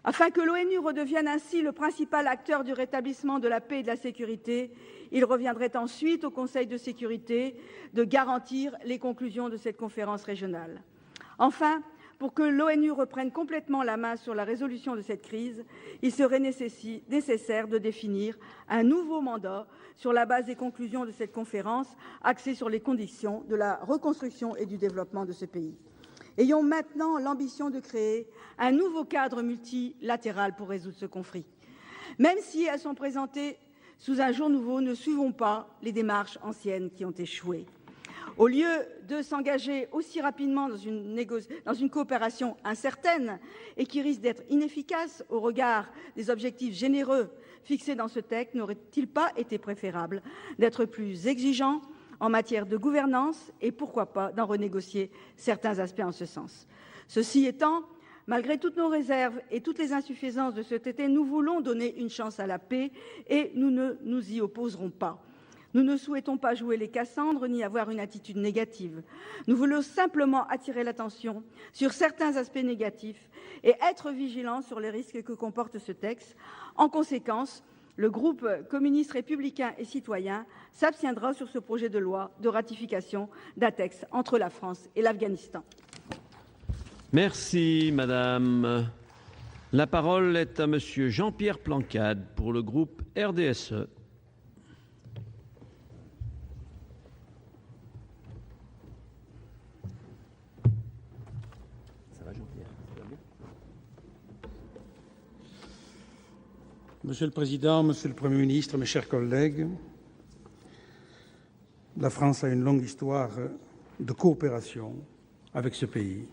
Afin que l'ONU redevienne ainsi le principal acteur du rétablissement de la paix et de la sécurité, il reviendrait ensuite au Conseil de sécurité de garantir les conclusions de cette conférence régionale. Enfin, pour que l'ONU reprenne complètement la main sur la résolution de cette crise, il serait nécessaire de définir un nouveau mandat sur la base des conclusions de cette conférence, axé sur les conditions de la reconstruction et du développement de ce pays. Ayons maintenant l'ambition de créer un nouveau cadre multilatéral pour résoudre ce conflit. Même si elles sont présentées sous un jour nouveau, ne suivons pas les démarches anciennes qui ont échoué. Au lieu de s'engager aussi rapidement dans une coopération incertaine et qui risque d'être inefficace au regard des objectifs généreux fixés dans ce texte, n'aurait-il pas été préférable d'être plus exigeant en matière de gouvernance et pourquoi pas d'en renégocier certains aspects en ce sens. Ceci étant, malgré toutes nos réserves et toutes les insuffisances de ce traité, nous voulons donner une chance à la paix et nous ne nous y opposerons pas. Nous ne souhaitons pas jouer les Cassandres ni avoir une attitude négative. Nous voulons simplement attirer l'attention sur certains aspects négatifs et être vigilants sur les risques que comporte ce texte. En conséquence, le groupe communiste républicain et citoyen s'abstiendra sur ce projet de loi de ratification d'un texte entre la France et l'Afghanistan. Merci, madame. La parole est à monsieur Jean-Pierre Plancade pour le groupe RDSE. Monsieur le Président, Monsieur le Premier ministre, mes chers collègues, la France a une longue histoire de coopération avec ce pays,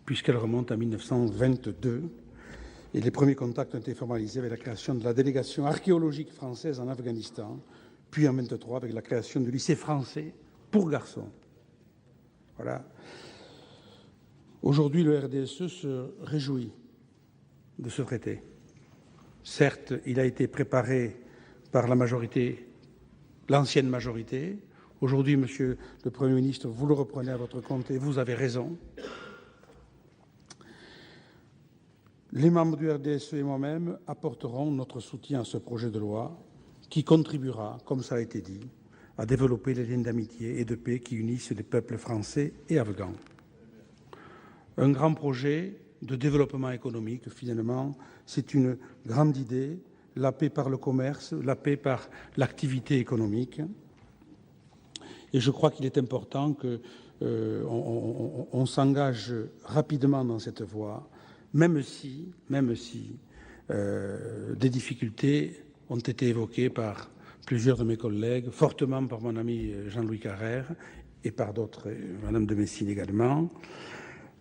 puisqu'elle remonte à 1922, et les premiers contacts ont été formalisés avec la création de la délégation archéologique française en Afghanistan, puis en 1923 avec la création du lycée français pour garçons. Voilà. Aujourd'hui, le RDSE se réjouit de ce traité. Certes, il a été préparé par la majorité, l'ancienne majorité. Aujourd'hui, Monsieur le Premier ministre, vous le reprenez à votre compte et vous avez raison. Les membres du RDSE et moi-même apporterons notre soutien à ce projet de loi qui contribuera, comme ça a été dit, à développer les liens d'amitié et de paix qui unissent les peuples français et afghans. Un grand projet de développement économique, finalement, c'est une grande idée, la paix par le commerce, la paix par l'activité économique. Et je crois qu'il est important qu'on s'engage rapidement dans cette voie, même si des difficultés ont été évoquées par plusieurs de mes collègues, fortement par mon ami Jean-Louis Carrère et par d'autres, Madame de Messine également.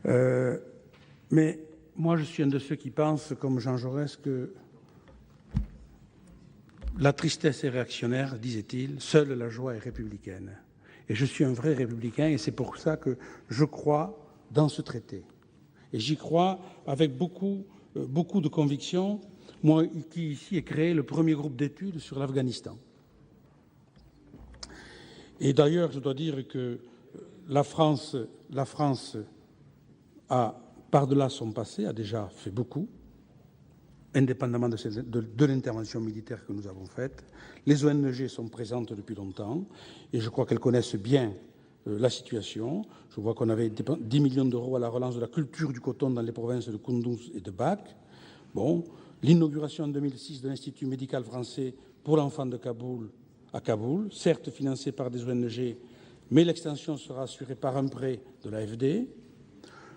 Mais moi, je suis un de ceux qui pensent, comme Jean Jaurès, que la tristesse est réactionnaire, disait-il, seule la joie est républicaine. Et je suis un vrai républicain, et c'est pour ça que je crois dans ce traité. Et j'y crois avec beaucoup de conviction, moi qui ici ai créé le premier groupe d'études sur l'Afghanistan. Et d'ailleurs, je dois dire que la France a, par-delà son passé, a déjà fait beaucoup, indépendamment de l'intervention militaire que nous avons faite. Les ONG sont présentes depuis longtemps et je crois qu'elles connaissent bien la situation. Je vois qu'on avait 10 millions d'euros à la relance de la culture du coton dans les provinces de Kunduz et de Bak. Bon, l'inauguration en 2006 de l'Institut médical français pour l'enfant de Kaboul à Kaboul, certes financé par des ONG, mais l'extension sera assurée par un prêt de l'AFD.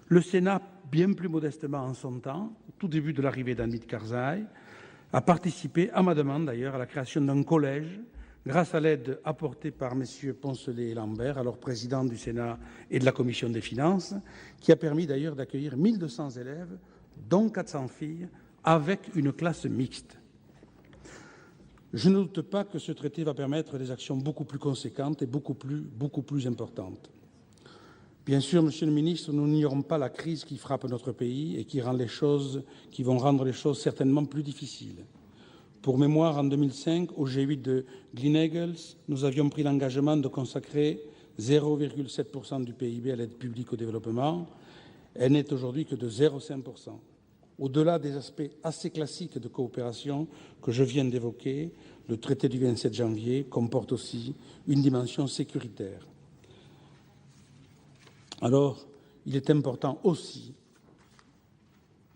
Le Sénat, bien plus modestement en son temps, au tout début de l'arrivée d'Hamid Karzai, a participé, à ma demande d'ailleurs, à la création d'un collège, grâce à l'aide apportée par M. Poncelet et Lambert, alors président du Sénat et de la Commission des Finances, qui a permis d'ailleurs d'accueillir 1200 élèves, dont 400 filles, avec une classe mixte. Je ne doute pas que ce traité va permettre des actions beaucoup plus conséquentes et beaucoup plus importantes. Bien sûr, Monsieur le Ministre, nous n'ignorons pas la crise qui frappe notre pays et qui vont rendre les choses certainement plus difficiles. Pour mémoire, en 2005, au G8 de Gleneagles, nous avions pris l'engagement de consacrer 0,7% du PIB à l'aide publique au développement. Elle n'est aujourd'hui que de 0,5%. Au-delà des aspects assez classiques de coopération que je viens d'évoquer, le traité du 27 janvier comporte aussi une dimension sécuritaire. Alors, il est important aussi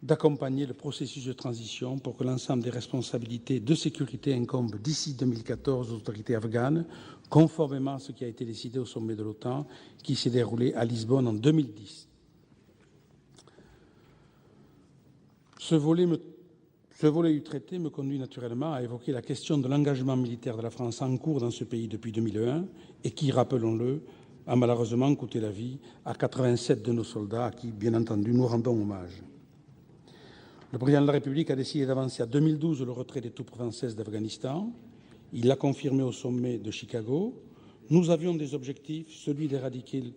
d'accompagner le processus de transition pour que l'ensemble des responsabilités de sécurité incombent d'ici 2014 aux autorités afghanes, conformément à ce qui a été décidé au sommet de l'OTAN qui s'est déroulé à Lisbonne en 2010. Ce volet du traité me conduit naturellement à évoquer la question de l'engagement militaire de la France en cours dans ce pays depuis 2001 et qui, rappelons-le, a malheureusement coûté la vie à 87 de nos soldats à qui, bien entendu, nous rendons hommage. Le président de la République a décidé d'avancer à 2012 le retrait des troupes françaises d'Afghanistan. Il l'a confirmé au sommet de Chicago. Nous avions des objectifs, celui d'éradiquer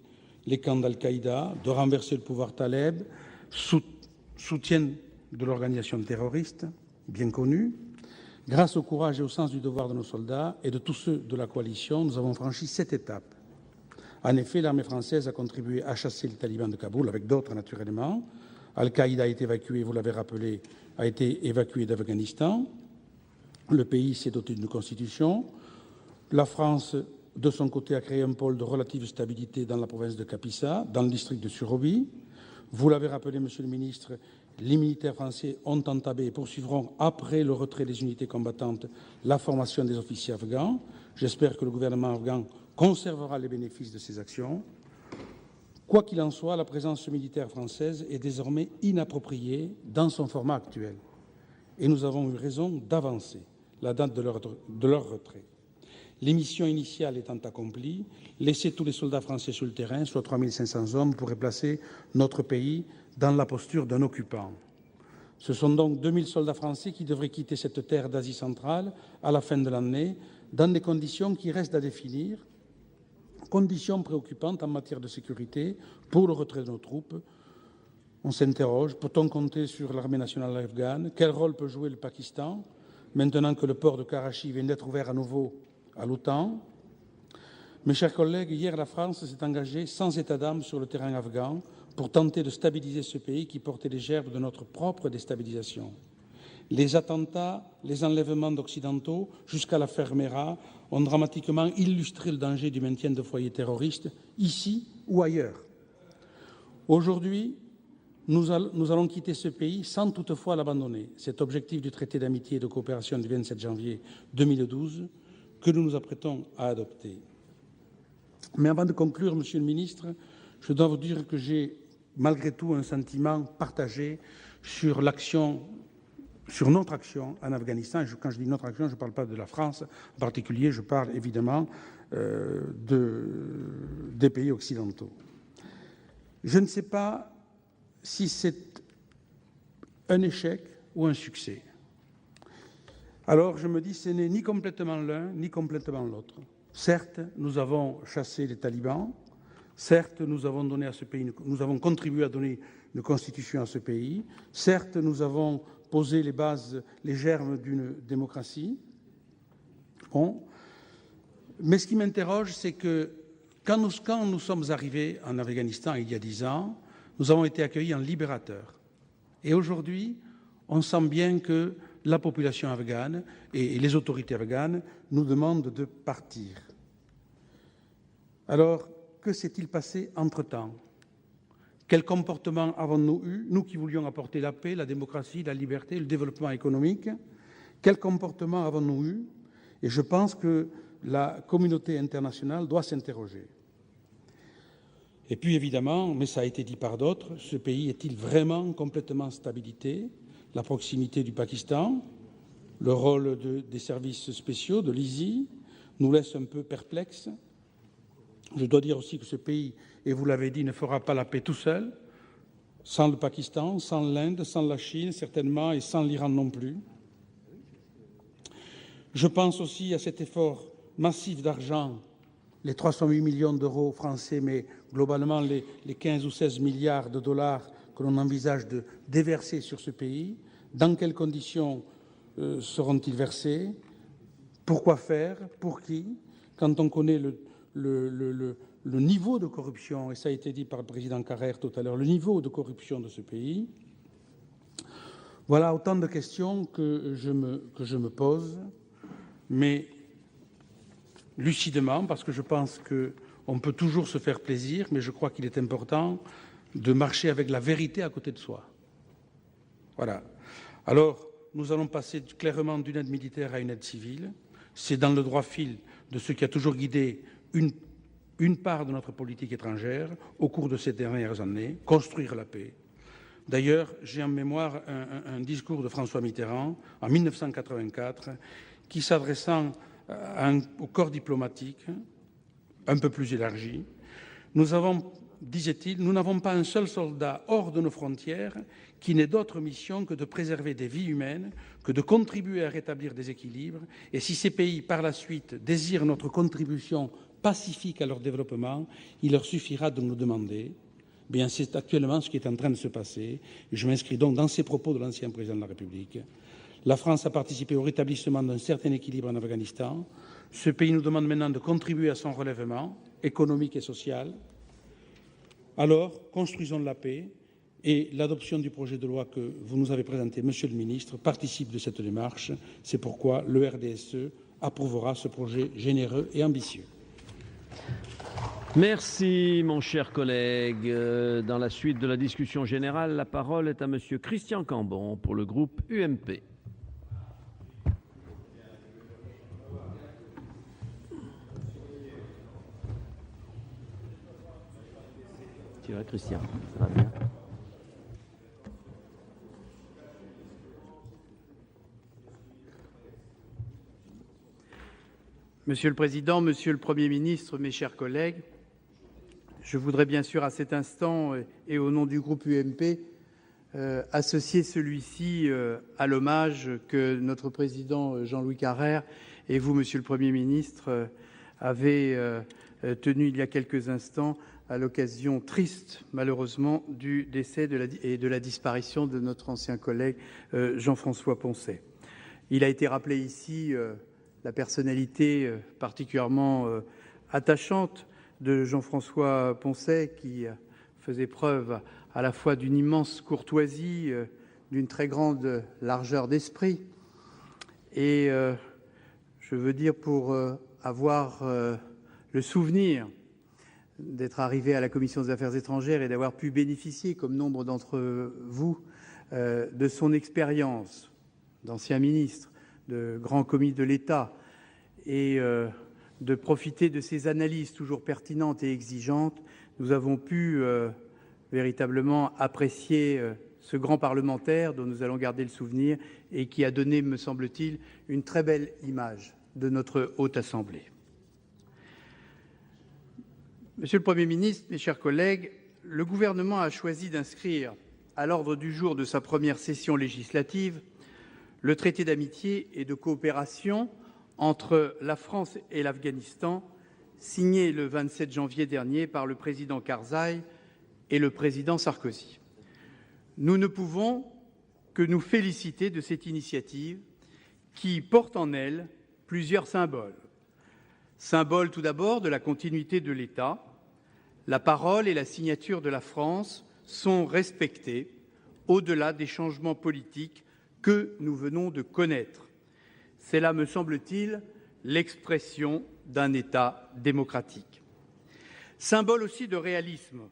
les camps d'Al-Qaïda, de renverser le pouvoir taleb, soutien de l'organisation terroriste, bien connue. Grâce au courage et au sens du devoir de nos soldats et de tous ceux de la coalition, nous avons franchi cette étape. En effet, l'armée française a contribué à chasser les talibans de Kaboul, avec d'autres naturellement. Al-Qaïda a été évacué, vous l'avez rappelé, a été évacué d'Afghanistan. Le pays s'est doté d'une constitution. La France, de son côté, a créé un pôle de relative stabilité dans la province de Kapisa, dans le district de Surobi. Vous l'avez rappelé, Monsieur le Ministre, les militaires français ont entamé et poursuivront, après le retrait des unités combattantes, la formation des officiers afghans. J'espère que le gouvernement afghan conservera les bénéfices de ces actions. Quoi qu'il en soit, la présence militaire française est désormais inappropriée dans son format actuel. Et nous avons eu raison d'avancer la date de leur retrait. Les missions initiales étant accomplies, laisser tous les soldats français sur le terrain, soit 3500 hommes, pourrait placer notre pays dans la posture d'un occupant. Ce sont donc 2000 soldats français qui devraient quitter cette terre d'Asie centrale à la fin de l'année, dans des conditions qui restent à définir, conditions préoccupantes en matière de sécurité pour le retrait de nos troupes. On s'interroge, peut-on compter sur l'armée nationale afghane? Quel rôle peut jouer le Pakistan, maintenant que le port de Karachi vient d'être ouvert à nouveau à l'OTAN? Mes chers collègues, hier, la France s'est engagée sans état d'âme sur le terrain afghan pour tenter de stabiliser ce pays qui portait les gerbes de notre propre déstabilisation. Les attentats, les enlèvements d'Occidentaux, jusqu'à l'affaire Mera, ont dramatiquement illustré le danger du maintien de foyers terroristes, ici ou ailleurs. Aujourd'hui, nous allons quitter ce pays sans toutefois l'abandonner. Cet objectif du traité d'amitié et de coopération du 27 janvier 2012 que nous nous apprêtons à adopter. Mais avant de conclure, Monsieur le ministre, je dois vous dire que j'ai malgré tout un sentiment partagé sur notre action en Afghanistan. Quand je dis notre action, je ne parle pas de la France en particulier, je parle évidemment des pays occidentaux. Je ne sais pas si c'est un échec ou un succès. Alors je me dis, ce n'est ni complètement l'un, ni complètement l'autre. Certes, nous avons chassé les talibans, certes, nous avons donné à ce pays, nous avons contribué à donner une constitution à ce pays, certes, nous avons posé les bases, les germes d'une démocratie. Bon. Mais ce qui m'interroge, c'est que quand nous sommes arrivés en Afghanistan il y a 10 ans, nous avons été accueillis en libérateurs. Et aujourd'hui, on sent bien que la population afghane et les autorités afghanes nous demandent de partir. Alors, que s'est-il passé entre-temps? Quel comportement avons-nous eu, nous qui voulions apporter la paix, la démocratie, la liberté, le développement économique? Quel comportement avons-nous eu? Et je pense que la communauté internationale doit s'interroger. Et puis évidemment, mais ça a été dit par d'autres, ce pays est-il vraiment complètement en stabilité? La proximité du Pakistan, le rôle des services spéciaux, de l'ISI, nous laisse un peu perplexes. Je dois dire aussi que ce pays, et vous l'avez dit, ne fera pas la paix tout seul, sans le Pakistan, sans l'Inde, sans la Chine certainement, et sans l'Iran non plus. Je pense aussi à cet effort massif d'argent, les 308 millions d'euros français, mais globalement les 15 ou 16 milliards de dollars que l'on envisage de déverser sur ce pays. Dans quelles conditions seront-ils versés? Pourquoi faire? Pour qui? Quand on connaît le niveau de corruption, et ça a été dit par le président Carrère tout à l'heure, le niveau de corruption de ce pays, voilà autant de questions que je me pose, mais lucidement, parce que je pense qu'on peut toujours se faire plaisir, mais je crois qu'il est important de marcher avec la vérité à côté de soi. Voilà. Alors, nous allons passer clairement d'une aide militaire à une aide civile. C'est dans le droit fil de ce qui a toujours guidé une part de notre politique étrangère au cours de ces dernières années, construire la paix. D'ailleurs, j'ai en mémoire un discours de François Mitterrand en 1984 qui, s'adressant au corps diplomatique un peu plus élargi, disait-il, nous n'avons pas un seul soldat hors de nos frontières qui n'ait d'autre mission que de préserver des vies humaines, que de contribuer à rétablir des équilibres. Et si ces pays, par la suite, désirent notre contribution pacifique à leur développement, il leur suffira de nous demander. Bien, c'est actuellement ce qui est en train de se passer. Et je m'inscris donc dans ces propos de l'ancien président de la République. La France a participé au rétablissement d'un certain équilibre en Afghanistan. Ce pays nous demande maintenant de contribuer à son relèvement économique et social. Alors, construisons la paix et l'adoption du projet de loi que vous nous avez présenté, Monsieur le Ministre, participe de cette démarche. C'est pourquoi le RDSE approuvera ce projet généreux et ambitieux. Merci, mon cher collègue. Dans la suite de la discussion générale, la parole est à Monsieur Christian Cambon pour le groupe UMP. Tu vois, Christian, ça va bien. Monsieur le Président, Monsieur le Premier ministre, mes chers collègues, je voudrais bien sûr à cet instant et au nom du groupe UMP associer celui-ci à l'hommage que notre Président Jean-Louis Carrère et vous, Monsieur le Premier ministre, avez tenu il y a quelques instants à l'occasion triste, malheureusement, du décès et de la disparition de notre ancien collègue Jean-François Poncet. Il a été rappelé ici la personnalité particulièrement attachante de Jean-François Poncet, qui faisait preuve à la fois d'une immense courtoisie, d'une très grande largeur d'esprit. Et je veux dire, pour avoir le souvenir d'être arrivé à la Commission des Affaires étrangères et d'avoir pu bénéficier, comme nombre d'entre vous, de son expérience d'ancien ministre, de grand commis de l'État et de profiter de ces analyses toujours pertinentes et exigeantes, nous avons pu véritablement apprécier ce grand parlementaire dont nous allons garder le souvenir et qui a donné, me semble-t-il, une très belle image de notre Haute Assemblée. Monsieur le Premier ministre, mes chers collègues, le gouvernement a choisi d'inscrire à l'ordre du jour de sa première session législative le traité d'amitié et de coopération entre la France et l'Afghanistan, signé le 27 janvier dernier par le président Karzai et le président Sarkozy. Nous ne pouvons que nous féliciter de cette initiative qui porte en elle plusieurs symboles. Symbole tout d'abord de la continuité de l'État. La parole et la signature de la France sont respectées au-delà des changements politiques que nous venons de connaître. C'est là, me semble-t-il, l'expression d'un État démocratique. Symbole aussi de réalisme.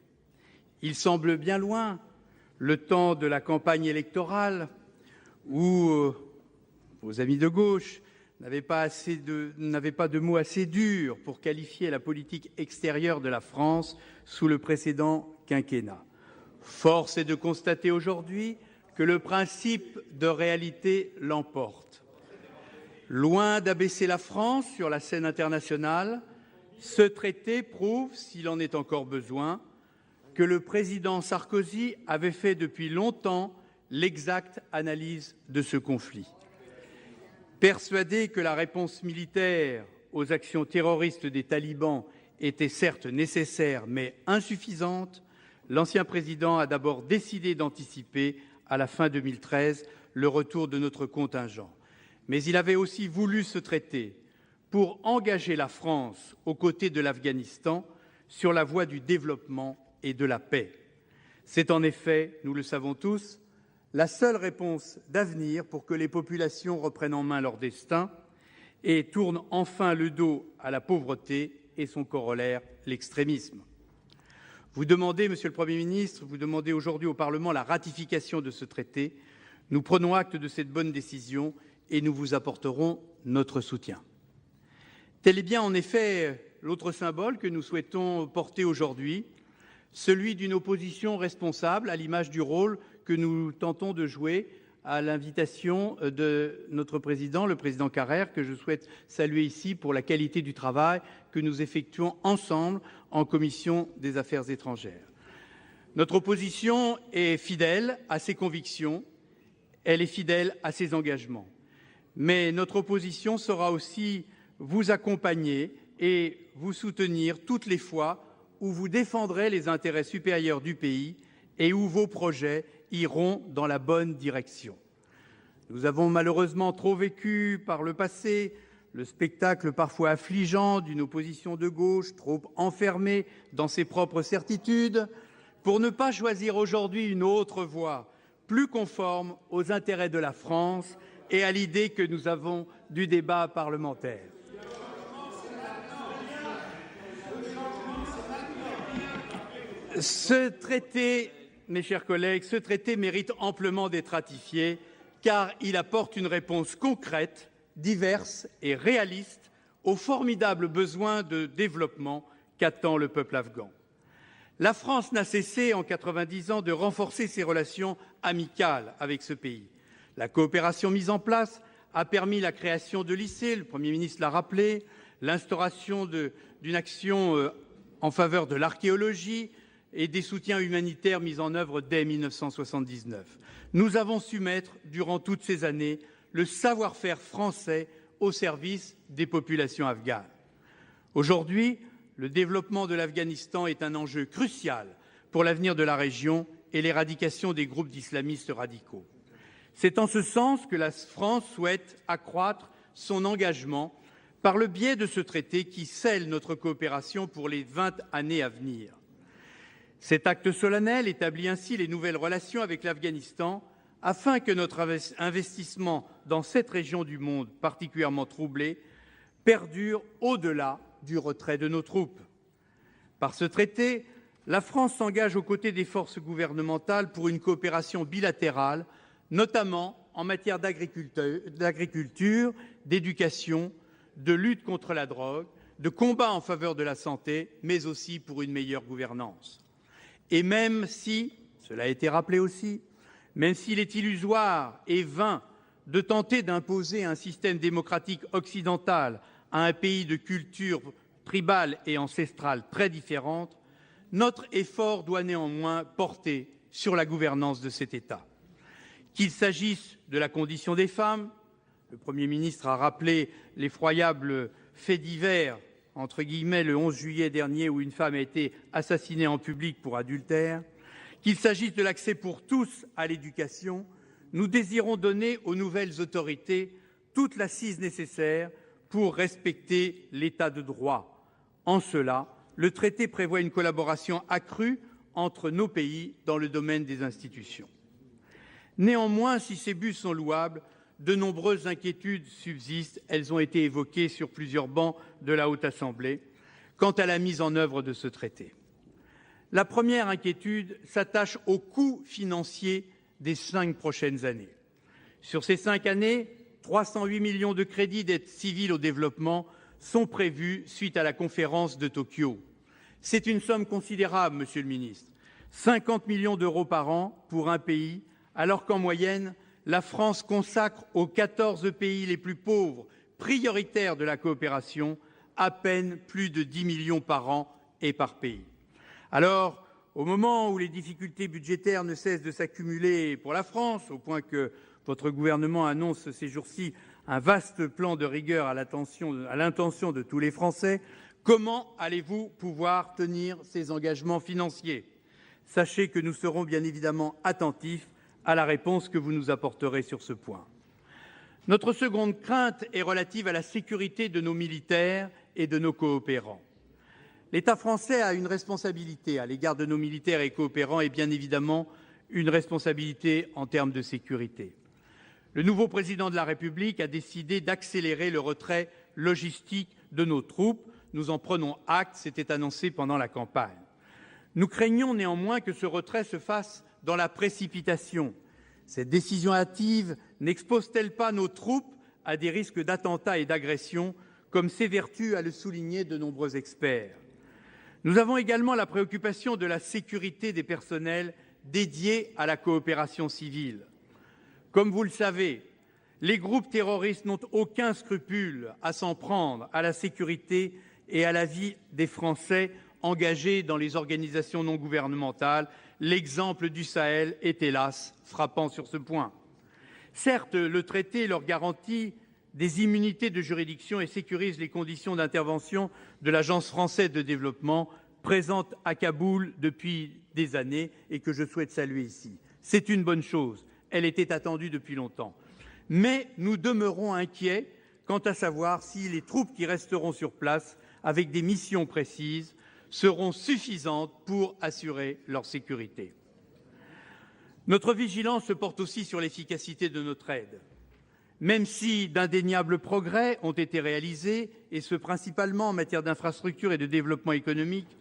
Il semble bien loin le temps de la campagne électorale où vos amis de gauche n'avaient pas de mots assez durs pour qualifier la politique extérieure de la France sous le précédent quinquennat. Force est de constater aujourd'hui que le principe de réalité l'emporte. Loin d'abaisser la France sur la scène internationale, ce traité prouve, s'il en est encore besoin, que le président Sarkozy avait fait depuis longtemps l'exacte analyse de ce conflit. Persuadé que la réponse militaire aux actions terroristes des talibans était certes nécessaire mais insuffisante, l'ancien président a d'abord décidé d'anticiper, à la fin 2013, le retour de notre contingent. Mais il avait aussi voulu ce traité pour engager la France aux côtés de l'Afghanistan sur la voie du développement et de la paix. C'est en effet, nous le savons tous, la seule réponse d'avenir pour que les populations reprennent en main leur destin et tournent enfin le dos à la pauvreté et son corollaire, l'extrémisme. Vous demandez, Monsieur le Premier ministre, vous demandez aujourd'hui au Parlement la ratification de ce traité. Nous prenons acte de cette bonne décision et nous vous apporterons notre soutien. Tel est bien en effet l'autre symbole que nous souhaitons porter aujourd'hui, celui d'une opposition responsable, à l'image du rôle que nous tentons de jouer à l'invitation de notre président, le président Carrère, que je souhaite saluer ici pour la qualité du travail que nous effectuons ensemble en commission des Affaires étrangères. Notre opposition est fidèle à ses convictions, elle est fidèle à ses engagements. Mais notre opposition saura aussi vous accompagner et vous soutenir toutes les fois où vous défendrez les intérêts supérieurs du pays et où vos projets iront dans la bonne direction. Nous avons malheureusement trop vécu par le passé le spectacle parfois affligeant d'une opposition de gauche trop enfermée dans ses propres certitudes pour ne pas choisir aujourd'hui une autre voie plus conforme aux intérêts de la France et à l'idée que nous avons du débat parlementaire. Ce traité, mes chers collègues, ce traité mérite amplement d'être ratifié car il apporte une réponse concrète, diverse et réaliste aux formidables besoins de développement qu'attend le peuple afghan. La France n'a cessé en 90 ans de renforcer ses relations amicales avec ce pays. La coopération mise en place a permis la création de lycées, le Premier ministre l'a rappelé, l'instauration d'une action en faveur de l'archéologie et des soutiens humanitaires mis en œuvre dès 1979. Nous avons su mettre, durant toutes ces années, le savoir-faire français au service des populations afghanes. Aujourd'hui, le développement de l'Afghanistan est un enjeu crucial pour l'avenir de la région et l'éradication des groupes d'islamistes radicaux. C'est en ce sens que la France souhaite accroître son engagement par le biais de ce traité qui scelle notre coopération pour les 20 années à venir. Cet acte solennel établit ainsi les nouvelles relations avec l'Afghanistan afin que notre investissement dans cette région du monde particulièrement troublée perdure au-delà du retrait de nos troupes. Par ce traité, la France s'engage aux côtés des forces gouvernementales pour une coopération bilatérale, notamment en matière d'agriculture, d'éducation, de lutte contre la drogue, de combat en faveur de la santé, mais aussi pour une meilleure gouvernance. Et même si, cela a été rappelé aussi, même s'il est illusoire et vain de tenter d'imposer un système démocratique occidental à un pays de culture tribale et ancestrale très différente, notre effort doit néanmoins porter sur la gouvernance de cet État. Qu'il s'agisse de la condition des femmes, le Premier ministre a rappelé l'effroyable fait divers, entre guillemets, le 11 juillet dernier où une femme a été assassinée en public pour adultère, qu'il s'agisse de l'accès pour tous à l'éducation, nous désirons donner aux nouvelles autorités toute l'assise nécessaire pour respecter l'état de droit. En cela, le traité prévoit une collaboration accrue entre nos pays dans le domaine des institutions. Néanmoins, si ces buts sont louables, de nombreuses inquiétudes subsistent. Elles ont été évoquées sur plusieurs bancs de la Haute Assemblée quant à la mise en œuvre de ce traité. La première inquiétude s'attache au coût financier des 5 prochaines années. Sur ces 5 années, 308 millions de crédits d'aide civile au développement sont prévus suite à la conférence de Tokyo. C'est une somme considérable, Monsieur le Ministre. 50 millions d'euros par an pour un pays, alors qu'en moyenne, la France consacre aux 14 pays les plus pauvres, prioritaires de la coopération, à peine plus de 10 millions par an et par pays. Alors, au moment où les difficultés budgétaires ne cessent de s'accumuler pour la France, au point que votre gouvernement annonce ces jours-ci un vaste plan de rigueur à l'intention de tous les Français, comment allez-vous pouvoir tenir ces engagements financiers? Sachez que nous serons bien évidemment attentifs à la réponse que vous nous apporterez sur ce point. Notre seconde crainte est relative à la sécurité de nos militaires et de nos coopérants. L'État français a une responsabilité à l'égard de nos militaires et coopérants et bien évidemment une responsabilité en termes de sécurité. Le nouveau président de la République a décidé d'accélérer le retrait logistique de nos troupes. Nous en prenons acte, c'était annoncé pendant la campagne. Nous craignons néanmoins que ce retrait se fasse dans la précipitation. Cette décision hâtive n'expose-t-elle pas nos troupes à des risques d'attentats et d'agressions, comme s'évertuent à le souligner de nombreux experts? Nous avons également la préoccupation de la sécurité des personnels dédiés à la coopération civile. Comme vous le savez, les groupes terroristes n'ont aucun scrupule à s'en prendre à la sécurité et à la vie des Français engagés dans les organisations non gouvernementales. L'exemple du Sahel est hélas frappant sur ce point. Certes, le traité leur garantit des immunités de juridiction et sécurise les conditions d'intervention de l'Agence française de développement présente à Kaboul depuis des années et que je souhaite saluer ici. C'est une bonne chose, elle était attendue depuis longtemps. Mais nous demeurons inquiets quant à savoir si les troupes qui resteront sur place avec des missions précises seront suffisantes pour assurer leur sécurité. Notre vigilance se porte aussi sur l'efficacité de notre aide. Même si d'indéniables progrès ont été réalisés, et ce principalement en matière d'infrastructures et de développement économique,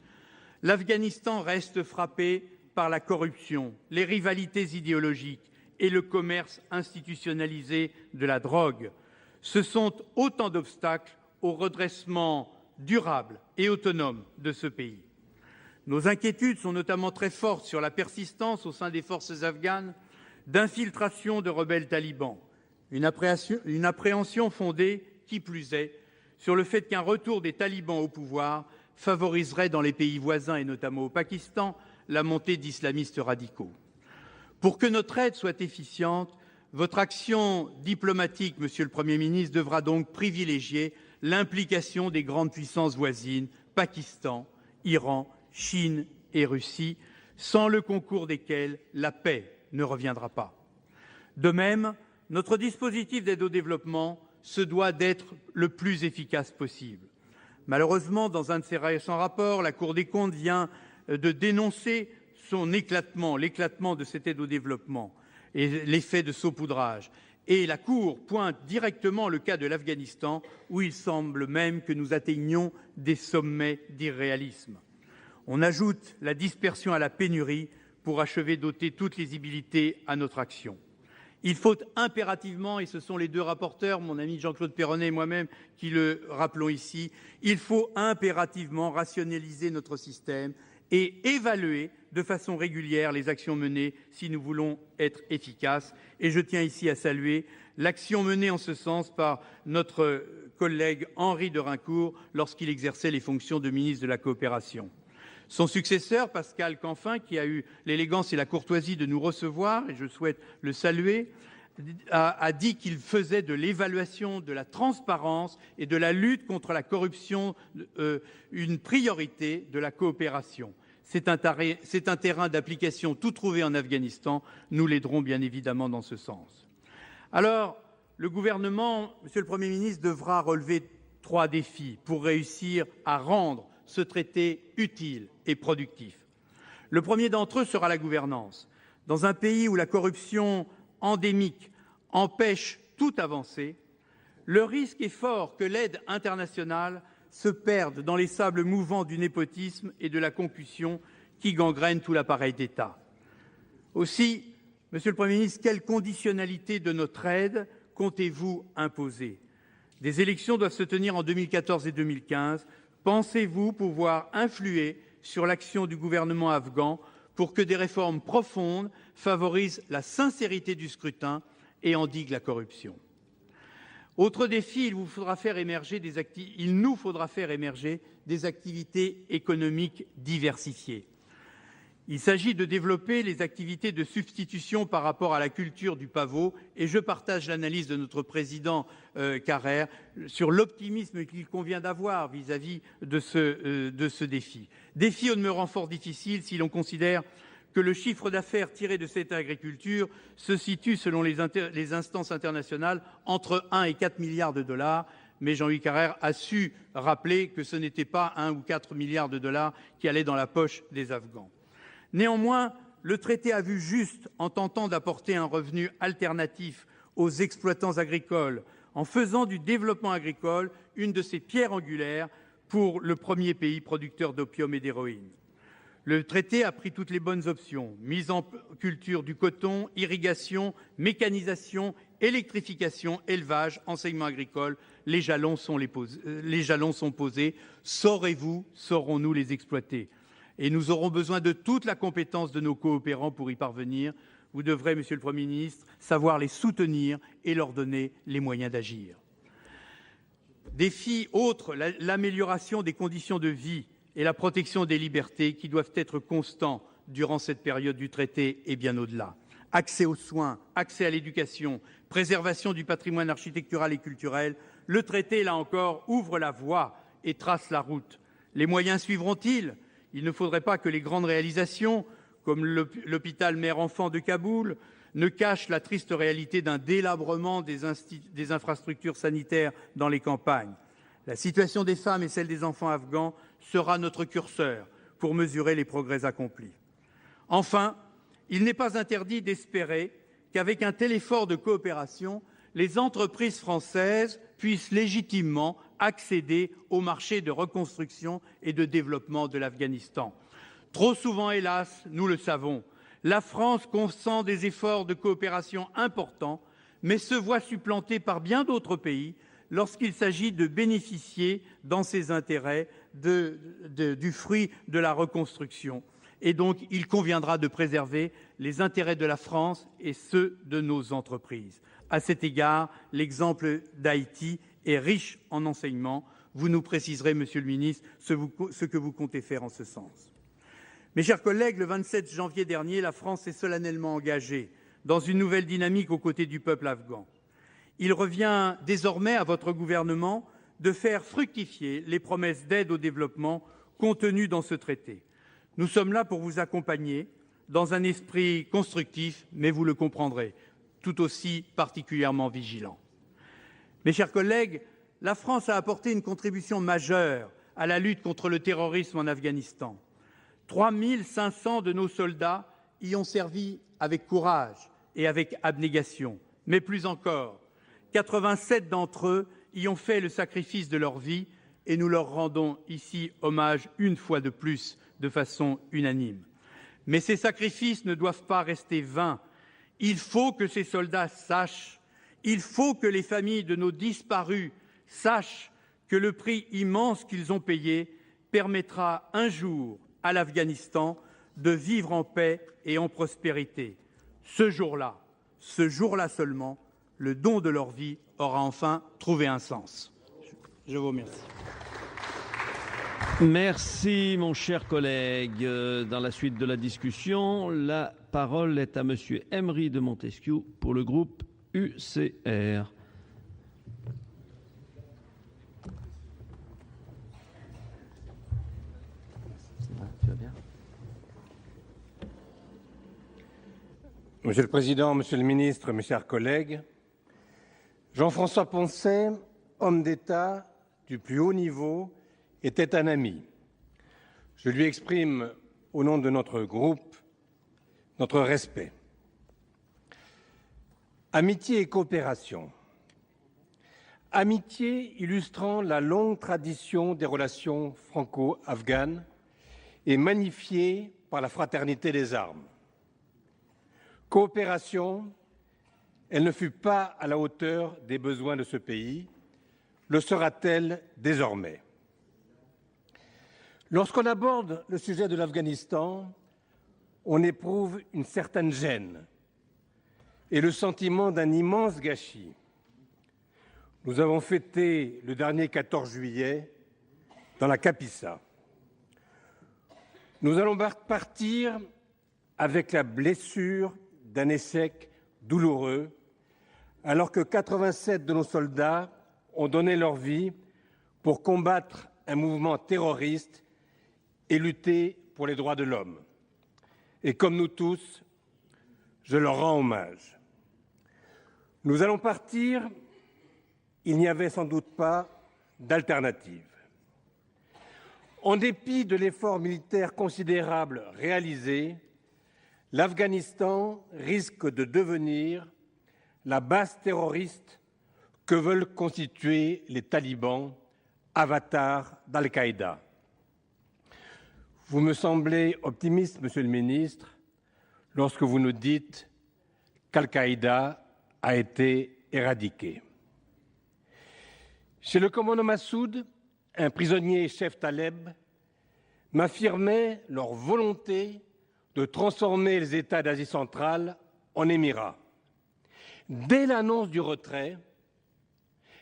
l'Afghanistan reste frappé par la corruption, les rivalités idéologiques et le commerce institutionnalisé de la drogue. Ce sont autant d'obstacles au redressement durable et autonome de ce pays. Nos inquiétudes sont notamment très fortes sur la persistance au sein des forces afghanes d'infiltration de rebelles talibans, une appréhension fondée, qui plus est, sur le fait qu'un retour des talibans au pouvoir favoriserait dans les pays voisins, et notamment au Pakistan, la montée d'islamistes radicaux. Pour que notre aide soit efficiente, votre action diplomatique, Monsieur le Premier ministre, devra donc privilégier l'implication des grandes puissances voisines, Pakistan, Iran, Chine et Russie, sans le concours desquelles la paix ne reviendra pas. De même, notre dispositif d'aide au développement se doit d'être le plus efficace possible. Malheureusement, dans un de ses récents rapports, la Cour des comptes vient de dénoncer l'éclatement de cette aide au développement et l'effet de saupoudrage. Et la Cour pointe directement le cas de l'Afghanistan, où il semble même que nous atteignions des sommets d'irréalisme. On ajoute la dispersion à la pénurie pour achever d'ôter toute lisibilité à notre action. Il faut impérativement, et ce sont les deux rapporteurs, mon ami Jean-Claude Perronnet et moi-même, qui le rappelons ici, il faut impérativement rationaliser notre système et évaluer de façon régulière les actions menées si nous voulons être efficaces. Et je tiens ici à saluer l'action menée en ce sens par notre collègue Henri de Reincourt lorsqu'il exerçait les fonctions de ministre de la Coopération. Son successeur, Pascal Canfin, qui a eu l'élégance et la courtoisie de nous recevoir, et je souhaite le saluer, a dit qu'il faisait de l'évaluation, de la transparence et de la lutte contre la corruption une priorité de la coopération. C'est un terrain d'application tout trouvé en Afghanistan. Nous l'aiderons bien évidemment dans ce sens. Alors, le gouvernement, Monsieur le Premier ministre, devra relever 3 défis pour réussir à rendre ce traité utile et productif. Le premier d'entre eux sera la gouvernance. Dans un pays où la corruption endémique empêche toute avancée, le risque est fort que l'aide internationale se perde dans les sables mouvants du népotisme et de la concussion qui gangrènent tout l'appareil d'État. Aussi, Monsieur le Premier ministre, quelle conditionnalité de notre aide comptez-vous imposer? Des élections doivent se tenir en 2014 et 2015. Pensez-vous pouvoir influer sur l'action du gouvernement afghan pour que des réformes profondes favorisent la sincérité du scrutin et endiguent la corruption? Autre défi, il nous faudra faire émerger des activités économiques diversifiées. Il s'agit de développer les activités de substitution par rapport à la culture du pavot, et je partage l'analyse de notre président Carrère sur l'optimisme qu'il convient d'avoir vis-à-vis de ce défi. Défi au demeurant fort difficile si l'on considère que le chiffre d'affaires tiré de cette agriculture se situe, selon les instances internationales, entre 1 et 4 milliards de dollars. Mais Jean-Louis Carrère a su rappeler que ce n'était pas 1 ou 4 milliards de dollars qui allaient dans la poche des Afghans. Néanmoins, le traité a vu juste en tentant d'apporter un revenu alternatif aux exploitants agricoles, en faisant du développement agricole une de ses pierres angulaires pour le premier pays producteur d'opium et d'héroïne. Le traité a pris toutes les bonnes options, mise en culture du coton, irrigation, mécanisation, électrification, élevage, enseignement agricole. Les jalons sont posés. Saurons-nous les exploiter? Et nous aurons besoin de toute la compétence de nos coopérants pour y parvenir. Vous devrez, Monsieur le Premier ministre, savoir les soutenir et leur donner les moyens d'agir. Défi autre, l'amélioration des conditions de vie et la protection des libertés qui doivent être constants durant cette période du traité et bien au-delà. Accès aux soins, accès à l'éducation, préservation du patrimoine architectural et culturel, le traité, là encore, ouvre la voie et trace la route. Les moyens suivront-ils? Il ne faudrait pas que les grandes réalisations, comme l'hôpital mère-enfant de Kaboul, ne cachent la triste réalité d'un délabrement des infrastructures sanitaires dans les campagnes. La situation des femmes et celle des enfants afghans sera notre curseur pour mesurer les progrès accomplis. Enfin, il n'est pas interdit d'espérer qu'avec un tel effort de coopération, les entreprises françaises puissent légitimement accéder au marché de reconstruction et de développement de l'Afghanistan. Trop souvent, hélas, nous le savons, la France consent des efforts de coopération importants, mais se voit supplantée par bien d'autres pays lorsqu'il s'agit de bénéficier, dans ses intérêts, du fruit de la reconstruction. Et donc, il conviendra de préserver les intérêts de la France et ceux de nos entreprises. À cet égard, l'exemple d'Haïti est riche en enseignements. Vous nous préciserez, Monsieur le ministre, ce que vous comptez faire en ce sens. Mes chers collègues, le 27 janvier dernier, la France s'est solennellement engagée dans une nouvelle dynamique aux côtés du peuple afghan. Il revient désormais à votre gouvernement de faire fructifier les promesses d'aide au développement contenues dans ce traité. Nous sommes là pour vous accompagner dans un esprit constructif, mais vous le comprendrez, tout aussi particulièrement vigilant. Mes chers collègues, la France a apporté une contribution majeure à la lutte contre le terrorisme en Afghanistan. 3 500 de nos soldats y ont servi avec courage et avec abnégation, mais plus encore, 87 d'entre eux y ont fait le sacrifice de leur vie et nous leur rendons ici hommage une fois de plus de façon unanime. Mais ces sacrifices ne doivent pas rester vains. Il faut que ces soldats sachent, il faut que les familles de nos disparus sachent que le prix immense qu'ils ont payé permettra un jour à l'Afghanistan de vivre en paix et en prospérité. Ce jour-là seulement, le don de leur vie aura enfin trouvé un sens. Je vous remercie. Merci, mon cher collègue. Dans la suite de la discussion, la parole est à Monsieur Emery de Montesquieu pour le groupe UCR. Tu vas bien ? Monsieur le Président, Monsieur le Ministre, mes chers collègues, Jean-François Poncet, homme d'État du plus haut niveau, était un ami. Je lui exprime, au nom de notre groupe, notre respect. Amitié et coopération. Amitié illustrant la longue tradition des relations franco-afghanes et magnifiée par la fraternité des armes. Coopération, elle ne fut pas à la hauteur des besoins de ce pays. Le sera-t-elle désormais ? Lorsqu'on aborde le sujet de l'Afghanistan, on éprouve une certaine gêne et le sentiment d'un immense gâchis. Nous avons fêté le dernier 14 juillet dans la Kapisa. Nous allons partir avec la blessure d'un échec douloureux, alors que 87 de nos soldats ont donné leur vie pour combattre un mouvement terroriste et lutter pour les droits de l'homme. Et comme nous tous, je leur rends hommage. Nous allons partir, il n'y avait sans doute pas d'alternative. En dépit de l'effort militaire considérable réalisé, l'Afghanistan risque de devenir la base terroriste que veulent constituer les talibans, avatars d'Al-Qaïda. Vous me semblez optimiste, Monsieur le Ministre, lorsque vous nous dites qu'Al-Qaïda a été éradiqué. Chez le commandant Massoud, un prisonnier chef Taleb m'affirmait leur volonté de transformer les États d'Asie centrale en Émirats. Dès l'annonce du retrait,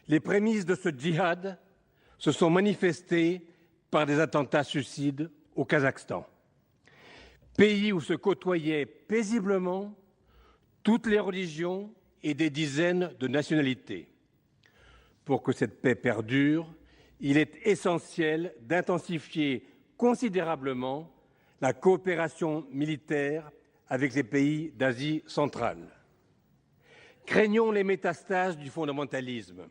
les prémices de ce djihad se sont manifestées par des attentats suicides au Kazakhstan, pays où se côtoyaient paisiblement toutes les religions et des dizaines de nationalités. Pour que cette paix perdure, il est essentiel d'intensifier considérablement la coopération militaire avec les pays d'Asie centrale. Craignons les métastases du fondamentalisme,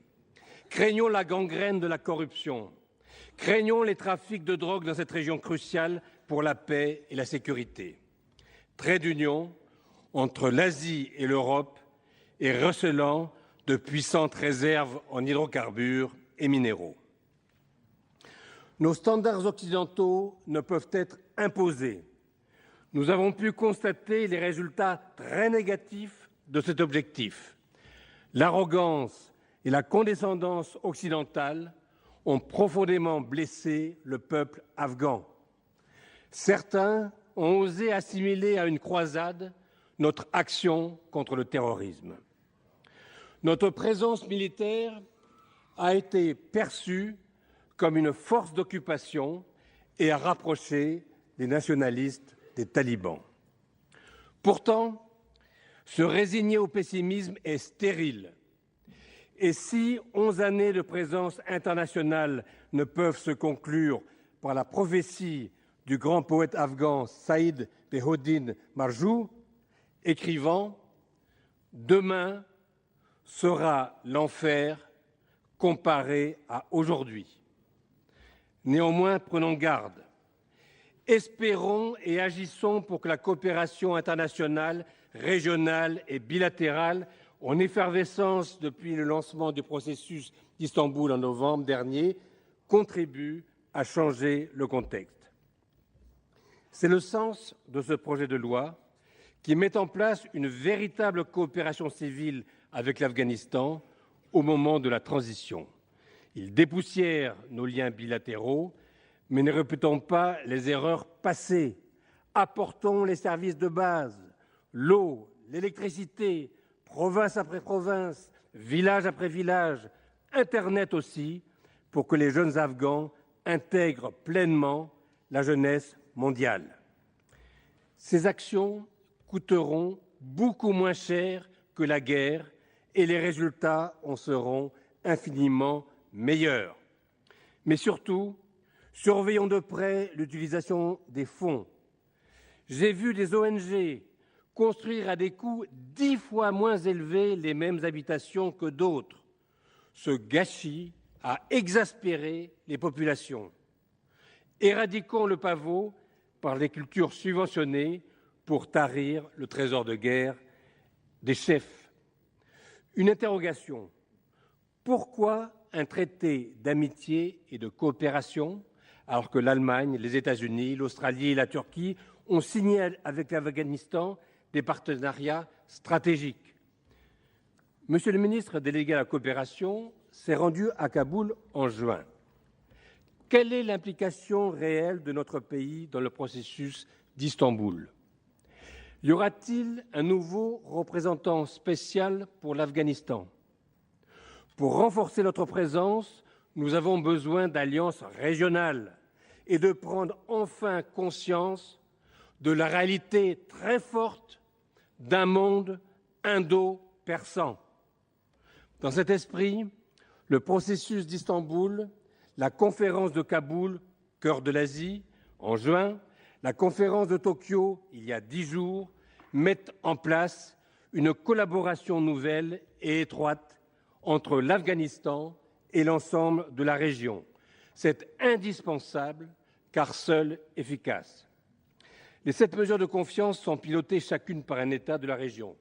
craignons la gangrène de la corruption, craignons les trafics de drogue dans cette région cruciale pour la paix et la sécurité. Trait d'union entre l'Asie et l'Europe et recelant de puissantes réserves en hydrocarbures et minéraux. Nos standards occidentaux ne peuvent être imposés. Nous avons pu constater les résultats très négatifs de cet objectif. L'arrogance et la condescendance occidentale ont profondément blessé le peuple afghan. Certains ont osé assimiler à une croisade notre action contre le terrorisme. Notre présence militaire a été perçue comme une force d'occupation et a rapproché les nationalistes des talibans. Pourtant, se résigner au pessimisme est stérile. Et si 11 années de présence internationale ne peuvent se conclure par la prophétie du grand poète afghan Saïd Behoddin Marjou, écrivant « Demain sera l'enfer comparé à aujourd'hui ». Néanmoins, prenons garde. Espérons et agissons pour que la coopération internationale, régionale et bilatérale, en effervescence depuis le lancement du processus d'Istanbul en novembre dernier, contribue à changer le contexte. C'est le sens de ce projet de loi qui met en place une véritable coopération civile avec l'Afghanistan au moment de la transition. Il dépoussière nos liens bilatéraux, mais ne répétons pas les erreurs passées. Apportons les services de base, l'eau, l'électricité, province après province, village après village, Internet aussi, pour que les jeunes Afghans intègrent pleinement la jeunesse mondiale. Ces actions coûteront beaucoup moins cher que la guerre et les résultats en seront infiniment meilleurs. Mais surtout, surveillons de près l'utilisation des fonds. J'ai vu des ONG construire à des coûts 10 fois moins élevés les mêmes habitations que d'autres. Ce gâchis a exaspéré les populations. Éradiquons le pavot par les cultures subventionnées pour tarir le trésor de guerre des chefs. Une interrogation. Pourquoi un traité d'amitié et de coopération alors que l'Allemagne, les États-Unis, l'Australie et la Turquie ont signé avec l'Afghanistan des partenariats stratégiques? Monsieur le ministre délégué à la coopération s'est rendu à Kaboul en juin. Quelle est l'implication réelle de notre pays dans le processus d'Istanbul? Y aura-t-il un nouveau représentant spécial pour l'Afghanistan? Pour renforcer notre présence, nous avons besoin d'alliances régionales et de prendre enfin conscience de la réalité très forte d'un monde indo-persan. Dans cet esprit, le processus d'Istanbul, la conférence de Kaboul, cœur de l'Asie, en juin, la conférence de Tokyo, il y a 10 jours, mettent en place une collaboration nouvelle et étroite entre l'Afghanistan et l'ensemble de la région. C'est indispensable, car seul efficace. Les 7 mesures de confiance sont pilotées chacune par un État de la région.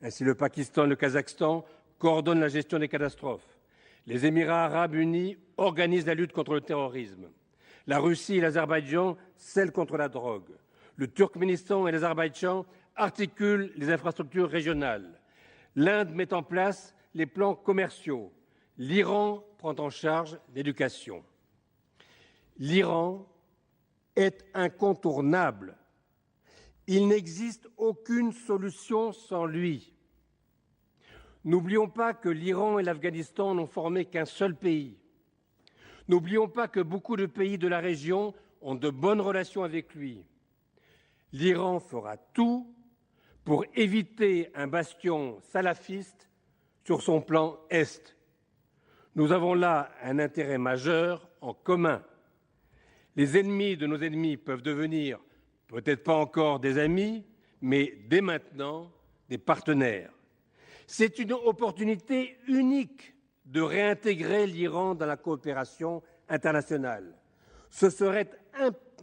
Ainsi, le Pakistan et le Kazakhstan coordonnent la gestion des catastrophes. Les Émirats arabes unis organisent la lutte contre le terrorisme. La Russie et l'Azerbaïdjan celle contre la drogue. Le Turkménistan et l'Azerbaïdjan articulent les infrastructures régionales. L'Inde met en place les plans commerciaux. L'Iran prend en charge l'éducation. L'Iran est incontournable. Il n'existe aucune solution sans lui. N'oublions pas que l'Iran et l'Afghanistan n'ont formé qu'un seul pays. N'oublions pas que beaucoup de pays de la région ont de bonnes relations avec lui. L'Iran fera tout pour éviter un bastion salafiste sur son plan Est. Nous avons là un intérêt majeur en commun. Les ennemis de nos ennemis peuvent devenir, peut-être pas encore des amis, mais dès maintenant, des partenaires. C'est une opportunité unique de réintégrer l'Iran dans la coopération internationale. Ce serait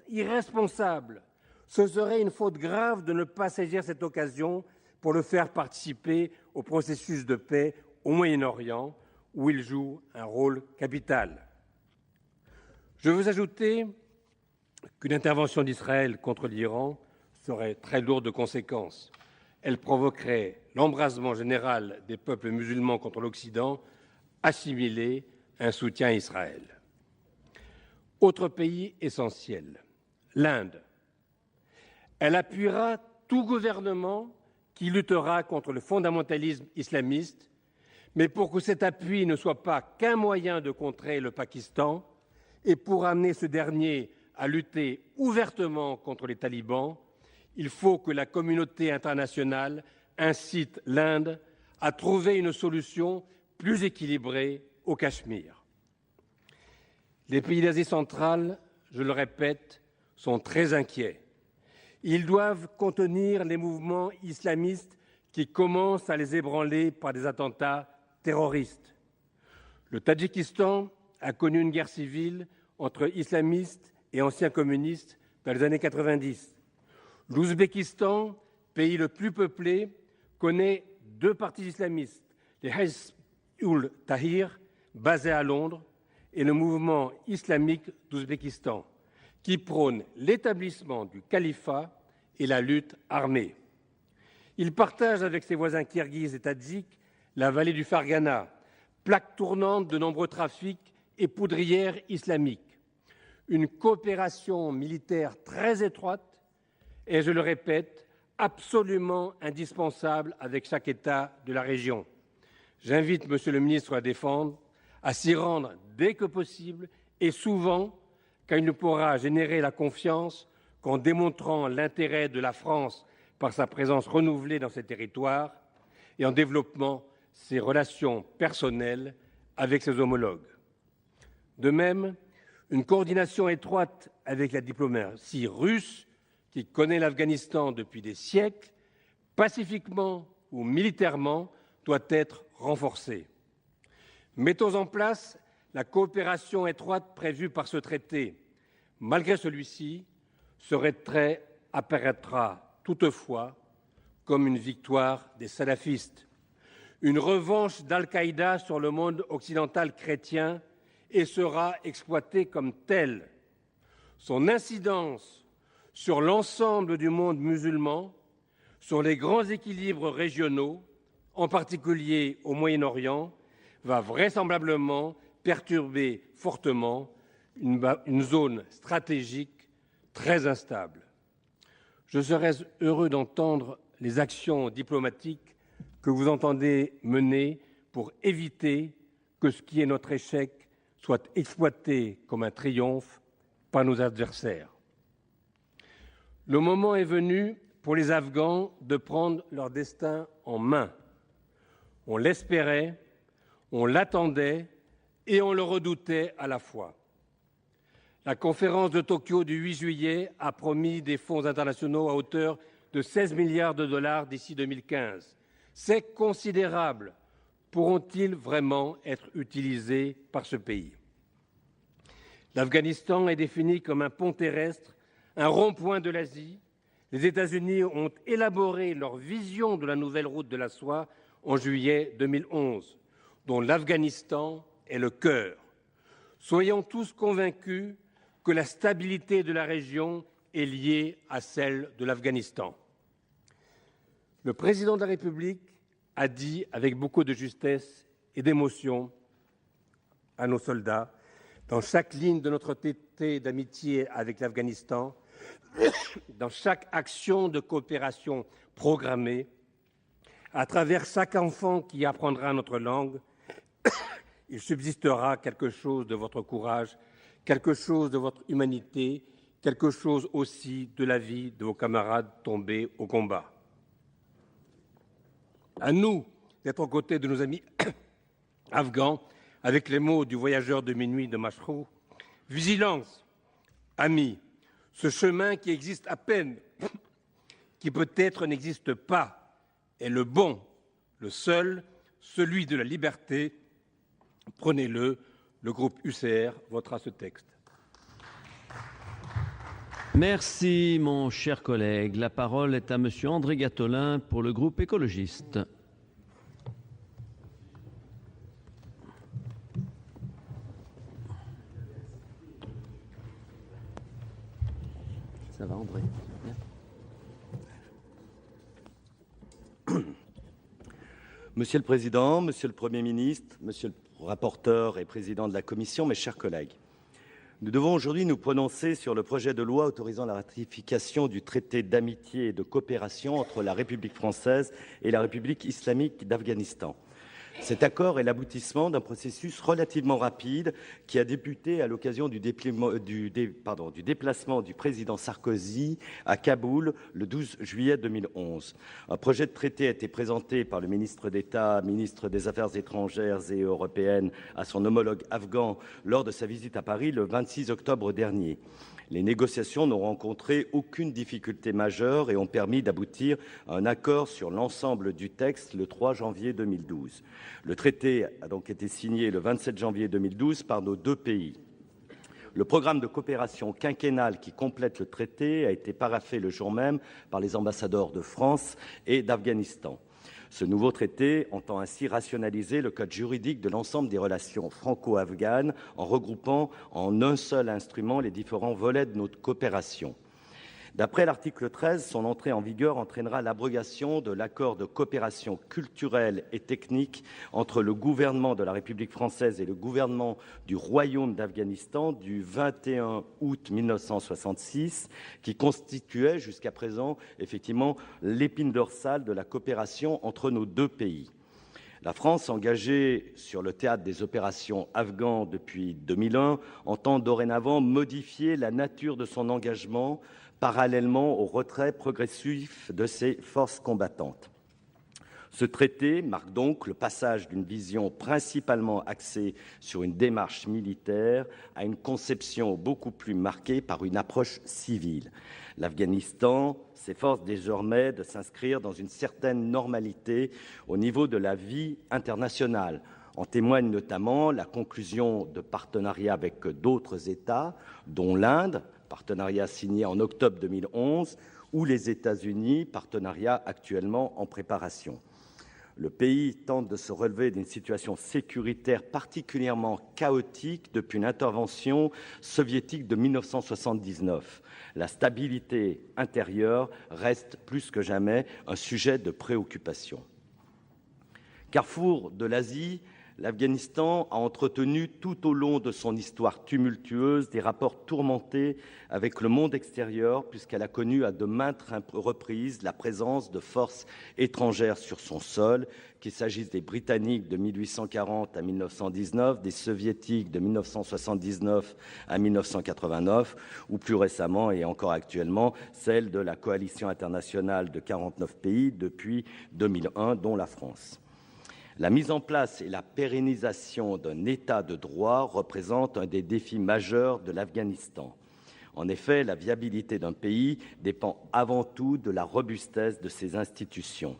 irresponsable, ce serait une faute grave de ne pas saisir cette occasion pour le faire participer au processus de paix au Moyen-Orient, où il joue un rôle capital. Je veux ajouter qu'une intervention d'Israël contre l'Iran serait très lourde de conséquences. Elle provoquerait l'embrasement général des peuples musulmans contre l'Occident, assimilé à un soutien à Israël. Autre pays essentiel, l'Inde. Elle appuiera tout gouvernement qui luttera contre le fondamentalisme islamiste, mais pour que cet appui ne soit pas qu'un moyen de contrer le Pakistan et pour amener ce dernier à lutter ouvertement contre les talibans, il faut que la communauté internationale incite l'Inde à trouver une solution plus équilibrée au Cachemire. Les pays d'Asie centrale, je le répète, sont très inquiets. Ils doivent contenir les mouvements islamistes qui commencent à les ébranler par des attentats terroristes. Le Tadjikistan a connu une guerre civile entre islamistes et anciens communistes dans les années 90. L'Ouzbékistan, pays le plus peuplé, connaît 2 partis islamistes, les Hizb-ul-Tahrir, basés à Londres, et le mouvement islamique d'Ouzbékistan, qui prône l'établissement du califat et la lutte armée. Il partage avec ses voisins kirghizes et tadjiks la vallée du Fergana, plaque tournante de nombreux trafics et poudrières islamiques. Une coopération militaire très étroite et, je le répète, absolument indispensable avec chaque État de la région. J'invite Monsieur le ministre à défendre, à s'y rendre dès que possible et souvent, car il ne pourra générer la confiance qu'en démontrant l'intérêt de la France par sa présence renouvelée dans ces territoires et en développant ses relations personnelles avec ses homologues. De même, une coordination étroite avec la diplomatie russe, qui connaît l'Afghanistan depuis des siècles, pacifiquement ou militairement, doit être renforcée. Mettons en place la coopération étroite prévue par ce traité. Malgré celui-ci, ce retrait apparaîtra toutefois comme une victoire des salafistes, une revanche d'Al-Qaïda sur le monde occidental chrétien et sera exploité comme tel. Son incidence sur l'ensemble du monde musulman, sur les grands équilibres régionaux, en particulier au Moyen-Orient, va vraisemblablement perturber fortement une zone stratégique très instable. Je serais heureux d'entendre les actions diplomatiques que vous entendez mener pour éviter que ce qui est notre échec soit exploité comme un triomphe par nos adversaires. Le moment est venu pour les Afghans de prendre leur destin en main. On l'espérait, on l'attendait et on le redoutait à la fois. La conférence de Tokyo du 8 juillet a promis des fonds internationaux à hauteur de 16 milliards de dollars d'ici 2015. C'est considérable. Pourront-ils vraiment être utilisés par ce pays? L'Afghanistan est défini comme un pont terrestre, un rond-point de l'Asie. Les États-Unis ont élaboré leur vision de la nouvelle route de la soie en juillet 2011, dont l'Afghanistan est le cœur. Soyons tous convaincus que la stabilité de la région est liée à celle de l'Afghanistan. Le président de la République a dit avec beaucoup de justesse et d'émotion à nos soldats, dans chaque ligne de notre traité d'amitié avec l'Afghanistan, dans chaque action de coopération programmée, à travers chaque enfant qui apprendra notre langue, il subsistera quelque chose de votre courage, quelque chose de votre humanité, quelque chose aussi de la vie de vos camarades tombés au combat. À nous d'être aux côtés de nos amis afghans, avec les mots du voyageur de minuit de Mashrou. Vigilance, amis, ce chemin qui existe à peine, qui peut-être n'existe pas, est le bon, le seul, celui de la liberté. Prenez-le, le groupe UCR votera ce texte. Merci, mon cher collègue. La parole est à Monsieur André Gattolin pour le groupe écologiste. Ça va, André? Monsieur le Président, Monsieur le Premier ministre, Monsieur le rapporteur et Président de la Commission, mes chers collègues, nous devons aujourd'hui nous prononcer sur le projet de loi autorisant la ratification du traité d'amitié et de coopération entre la République française et la République islamique d'Afghanistan. Cet accord est l'aboutissement d'un processus relativement rapide qui a débuté à l'occasion du déplacement du président Sarkozy à Kaboul le 12 juillet 2011. Un projet de traité a été présenté par le ministre d'État, ministre des Affaires étrangères et européennes, à son homologue afghan lors de sa visite à Paris le 26 octobre dernier. Les négociations n'ont rencontré aucune difficulté majeure et ont permis d'aboutir à un accord sur l'ensemble du texte le 3 janvier 2012. Le traité a donc été signé le 27 janvier 2012 par nos deux pays. Le programme de coopération quinquennale qui complète le traité a été paraphé le jour même par les ambassadeurs de France et d'Afghanistan. Ce nouveau traité entend ainsi rationaliser le code juridique de l'ensemble des relations franco-afghanes en regroupant en un seul instrument les différents volets de notre coopération. D'après l'article 13, son entrée en vigueur entraînera l'abrogation de l'accord de coopération culturelle et technique entre le gouvernement de la République française et le gouvernement du Royaume d'Afghanistan du 21 août 1966, qui constituait jusqu'à présent effectivement l'épine dorsale de la coopération entre nos deux pays. La France, engagée sur le théâtre des opérations afghanes depuis 2001, entend dorénavant modifier la nature de son engagement parallèlement au retrait progressif de ses forces combattantes. Ce traité marque donc le passage d'une vision principalement axée sur une démarche militaire à une conception beaucoup plus marquée par une approche civile. L'Afghanistan s'efforce désormais de s'inscrire dans une certaine normalité au niveau de la vie internationale. En témoigne notamment la conclusion de partenariats avec d'autres États, dont l'Inde, partenariat signé en octobre 2011, ou les États-Unis, partenariat actuellement en préparation. Le pays tente de se relever d'une situation sécuritaire particulièrement chaotique depuis une intervention soviétique de 1979. La stabilité intérieure reste plus que jamais un sujet de préoccupation. Carrefour de l'Asie, l'Afghanistan a entretenu tout au long de son histoire tumultueuse des rapports tourmentés avec le monde extérieur, puisqu'elle a connu à de maintes reprises la présence de forces étrangères sur son sol, qu'il s'agisse des Britanniques de 1840 à 1919, des Soviétiques de 1979 à 1989, ou plus récemment et encore actuellement, celle de la coalition internationale de 49 pays depuis 2001, dont la France. La mise en place et la pérennisation d'un État de droit représentent un des défis majeurs de l'Afghanistan. En effet, la viabilité d'un pays dépend avant tout de la robustesse de ses institutions.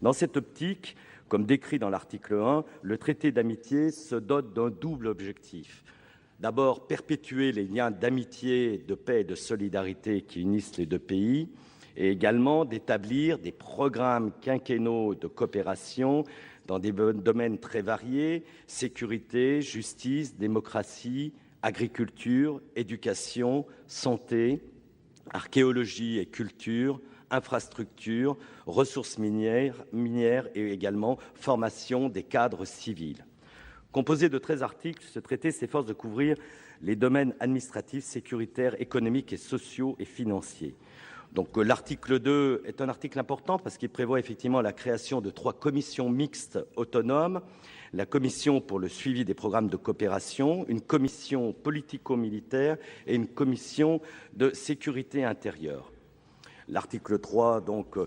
Dans cette optique, comme décrit dans l'article 1, le traité d'amitié se dote d'un double objectif. D'abord, perpétuer les liens d'amitié, de paix et de solidarité qui unissent les deux pays, et également d'établir des programmes quinquennaux de coopération dans des domaines très variés, sécurité, justice, démocratie, agriculture, éducation, santé, archéologie et culture, infrastructures, ressources minières et également formation des cadres civils. Composé de 13 articles, ce traité s'efforce de couvrir les domaines administratifs, sécuritaires, économiques et sociaux et financiers. Donc l'article 2 est un article important parce qu'il prévoit effectivement la création de 3 commissions mixtes autonomes, la commission pour le suivi des programmes de coopération, une commission politico-militaire et une commission de sécurité intérieure. L'article 3, donc,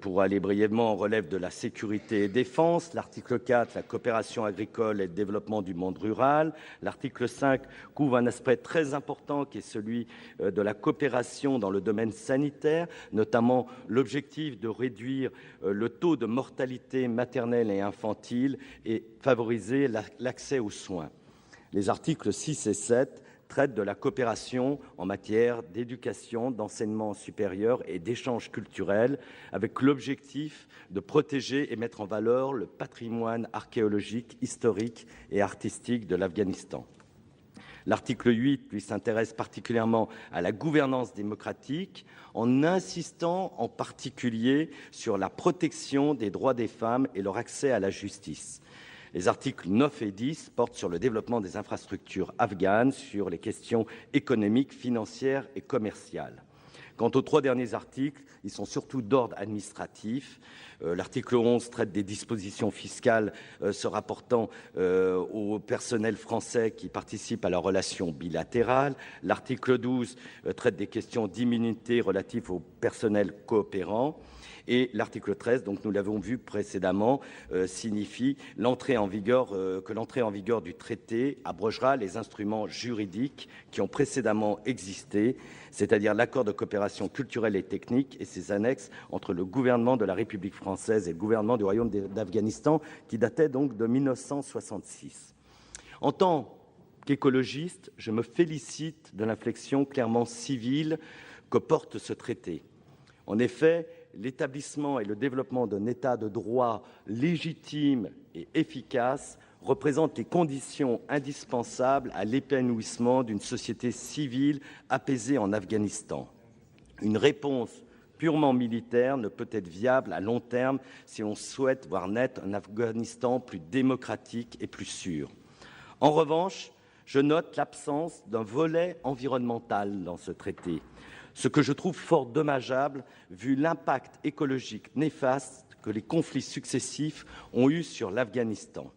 pour aller brièvement, relève de la sécurité et défense. L'article 4, la coopération agricole et le développement du monde rural. L'article 5 couvre un aspect très important qui est celui de la coopération dans le domaine sanitaire, notamment l'objectif de réduire le taux de mortalité maternelle et infantile et favoriser l'accès aux soins. Les articles 6 et 7 traite de la coopération en matière d'éducation, d'enseignement supérieur et d'échanges culturels, avec l'objectif de protéger et mettre en valeur le patrimoine archéologique, historique et artistique de l'Afghanistan. L'article 8, lui, s'intéresse particulièrement à la gouvernance démocratique, en insistant en particulier sur la protection des droits des femmes et leur accès à la justice. Les articles 9 et 10 portent sur le développement des infrastructures afghanes, sur les questions économiques, financières et commerciales. Quant aux 3 derniers articles, ils sont surtout d'ordre administratif. L'article 11 traite des dispositions fiscales se rapportant au personnel français qui participe à la relation bilatérale. L'article 12 traite des questions d'immunité relatives au personnel coopérant. Et l'article 13, donc nous l'avons vu précédemment, signifie que l'entrée en vigueur du traité abrogera les instruments juridiques qui ont précédemment existé, c'est-à-dire l'accord de coopération culturelle et technique et ses annexes entre le gouvernement de la République française et le gouvernement du Royaume d'Afghanistan, qui datait donc de 1966. En tant qu'écologiste, je me félicite de l'inflexion clairement civile que porte ce traité. En effet, l'établissement et le développement d'un État de droit légitime et efficace représentent les conditions indispensables à l'épanouissement d'une société civile apaisée en Afghanistan. Une réponse purement militaire ne peut être viable à long terme si l'on souhaite voir naître un Afghanistan plus démocratique et plus sûr. En revanche, je note l'absence d'un volet environnemental dans ce traité, ce que je trouve fort dommageable vu l'impact écologique néfaste que les conflits successifs ont eu sur l'Afghanistan.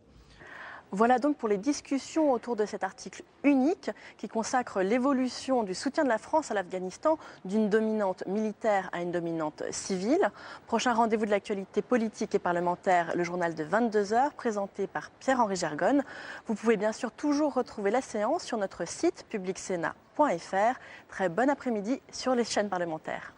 Voilà donc pour les discussions autour de cet article unique qui consacre l'évolution du soutien de la France à l'Afghanistan d'une dominante militaire à une dominante civile. Prochain rendez-vous de l'actualité politique et parlementaire, le journal de 22 h présenté par Pierre-Henri Gergonne. Vous pouvez bien sûr toujours retrouver la séance sur notre site publicsénat.fr. Très bon après-midi sur les chaînes parlementaires.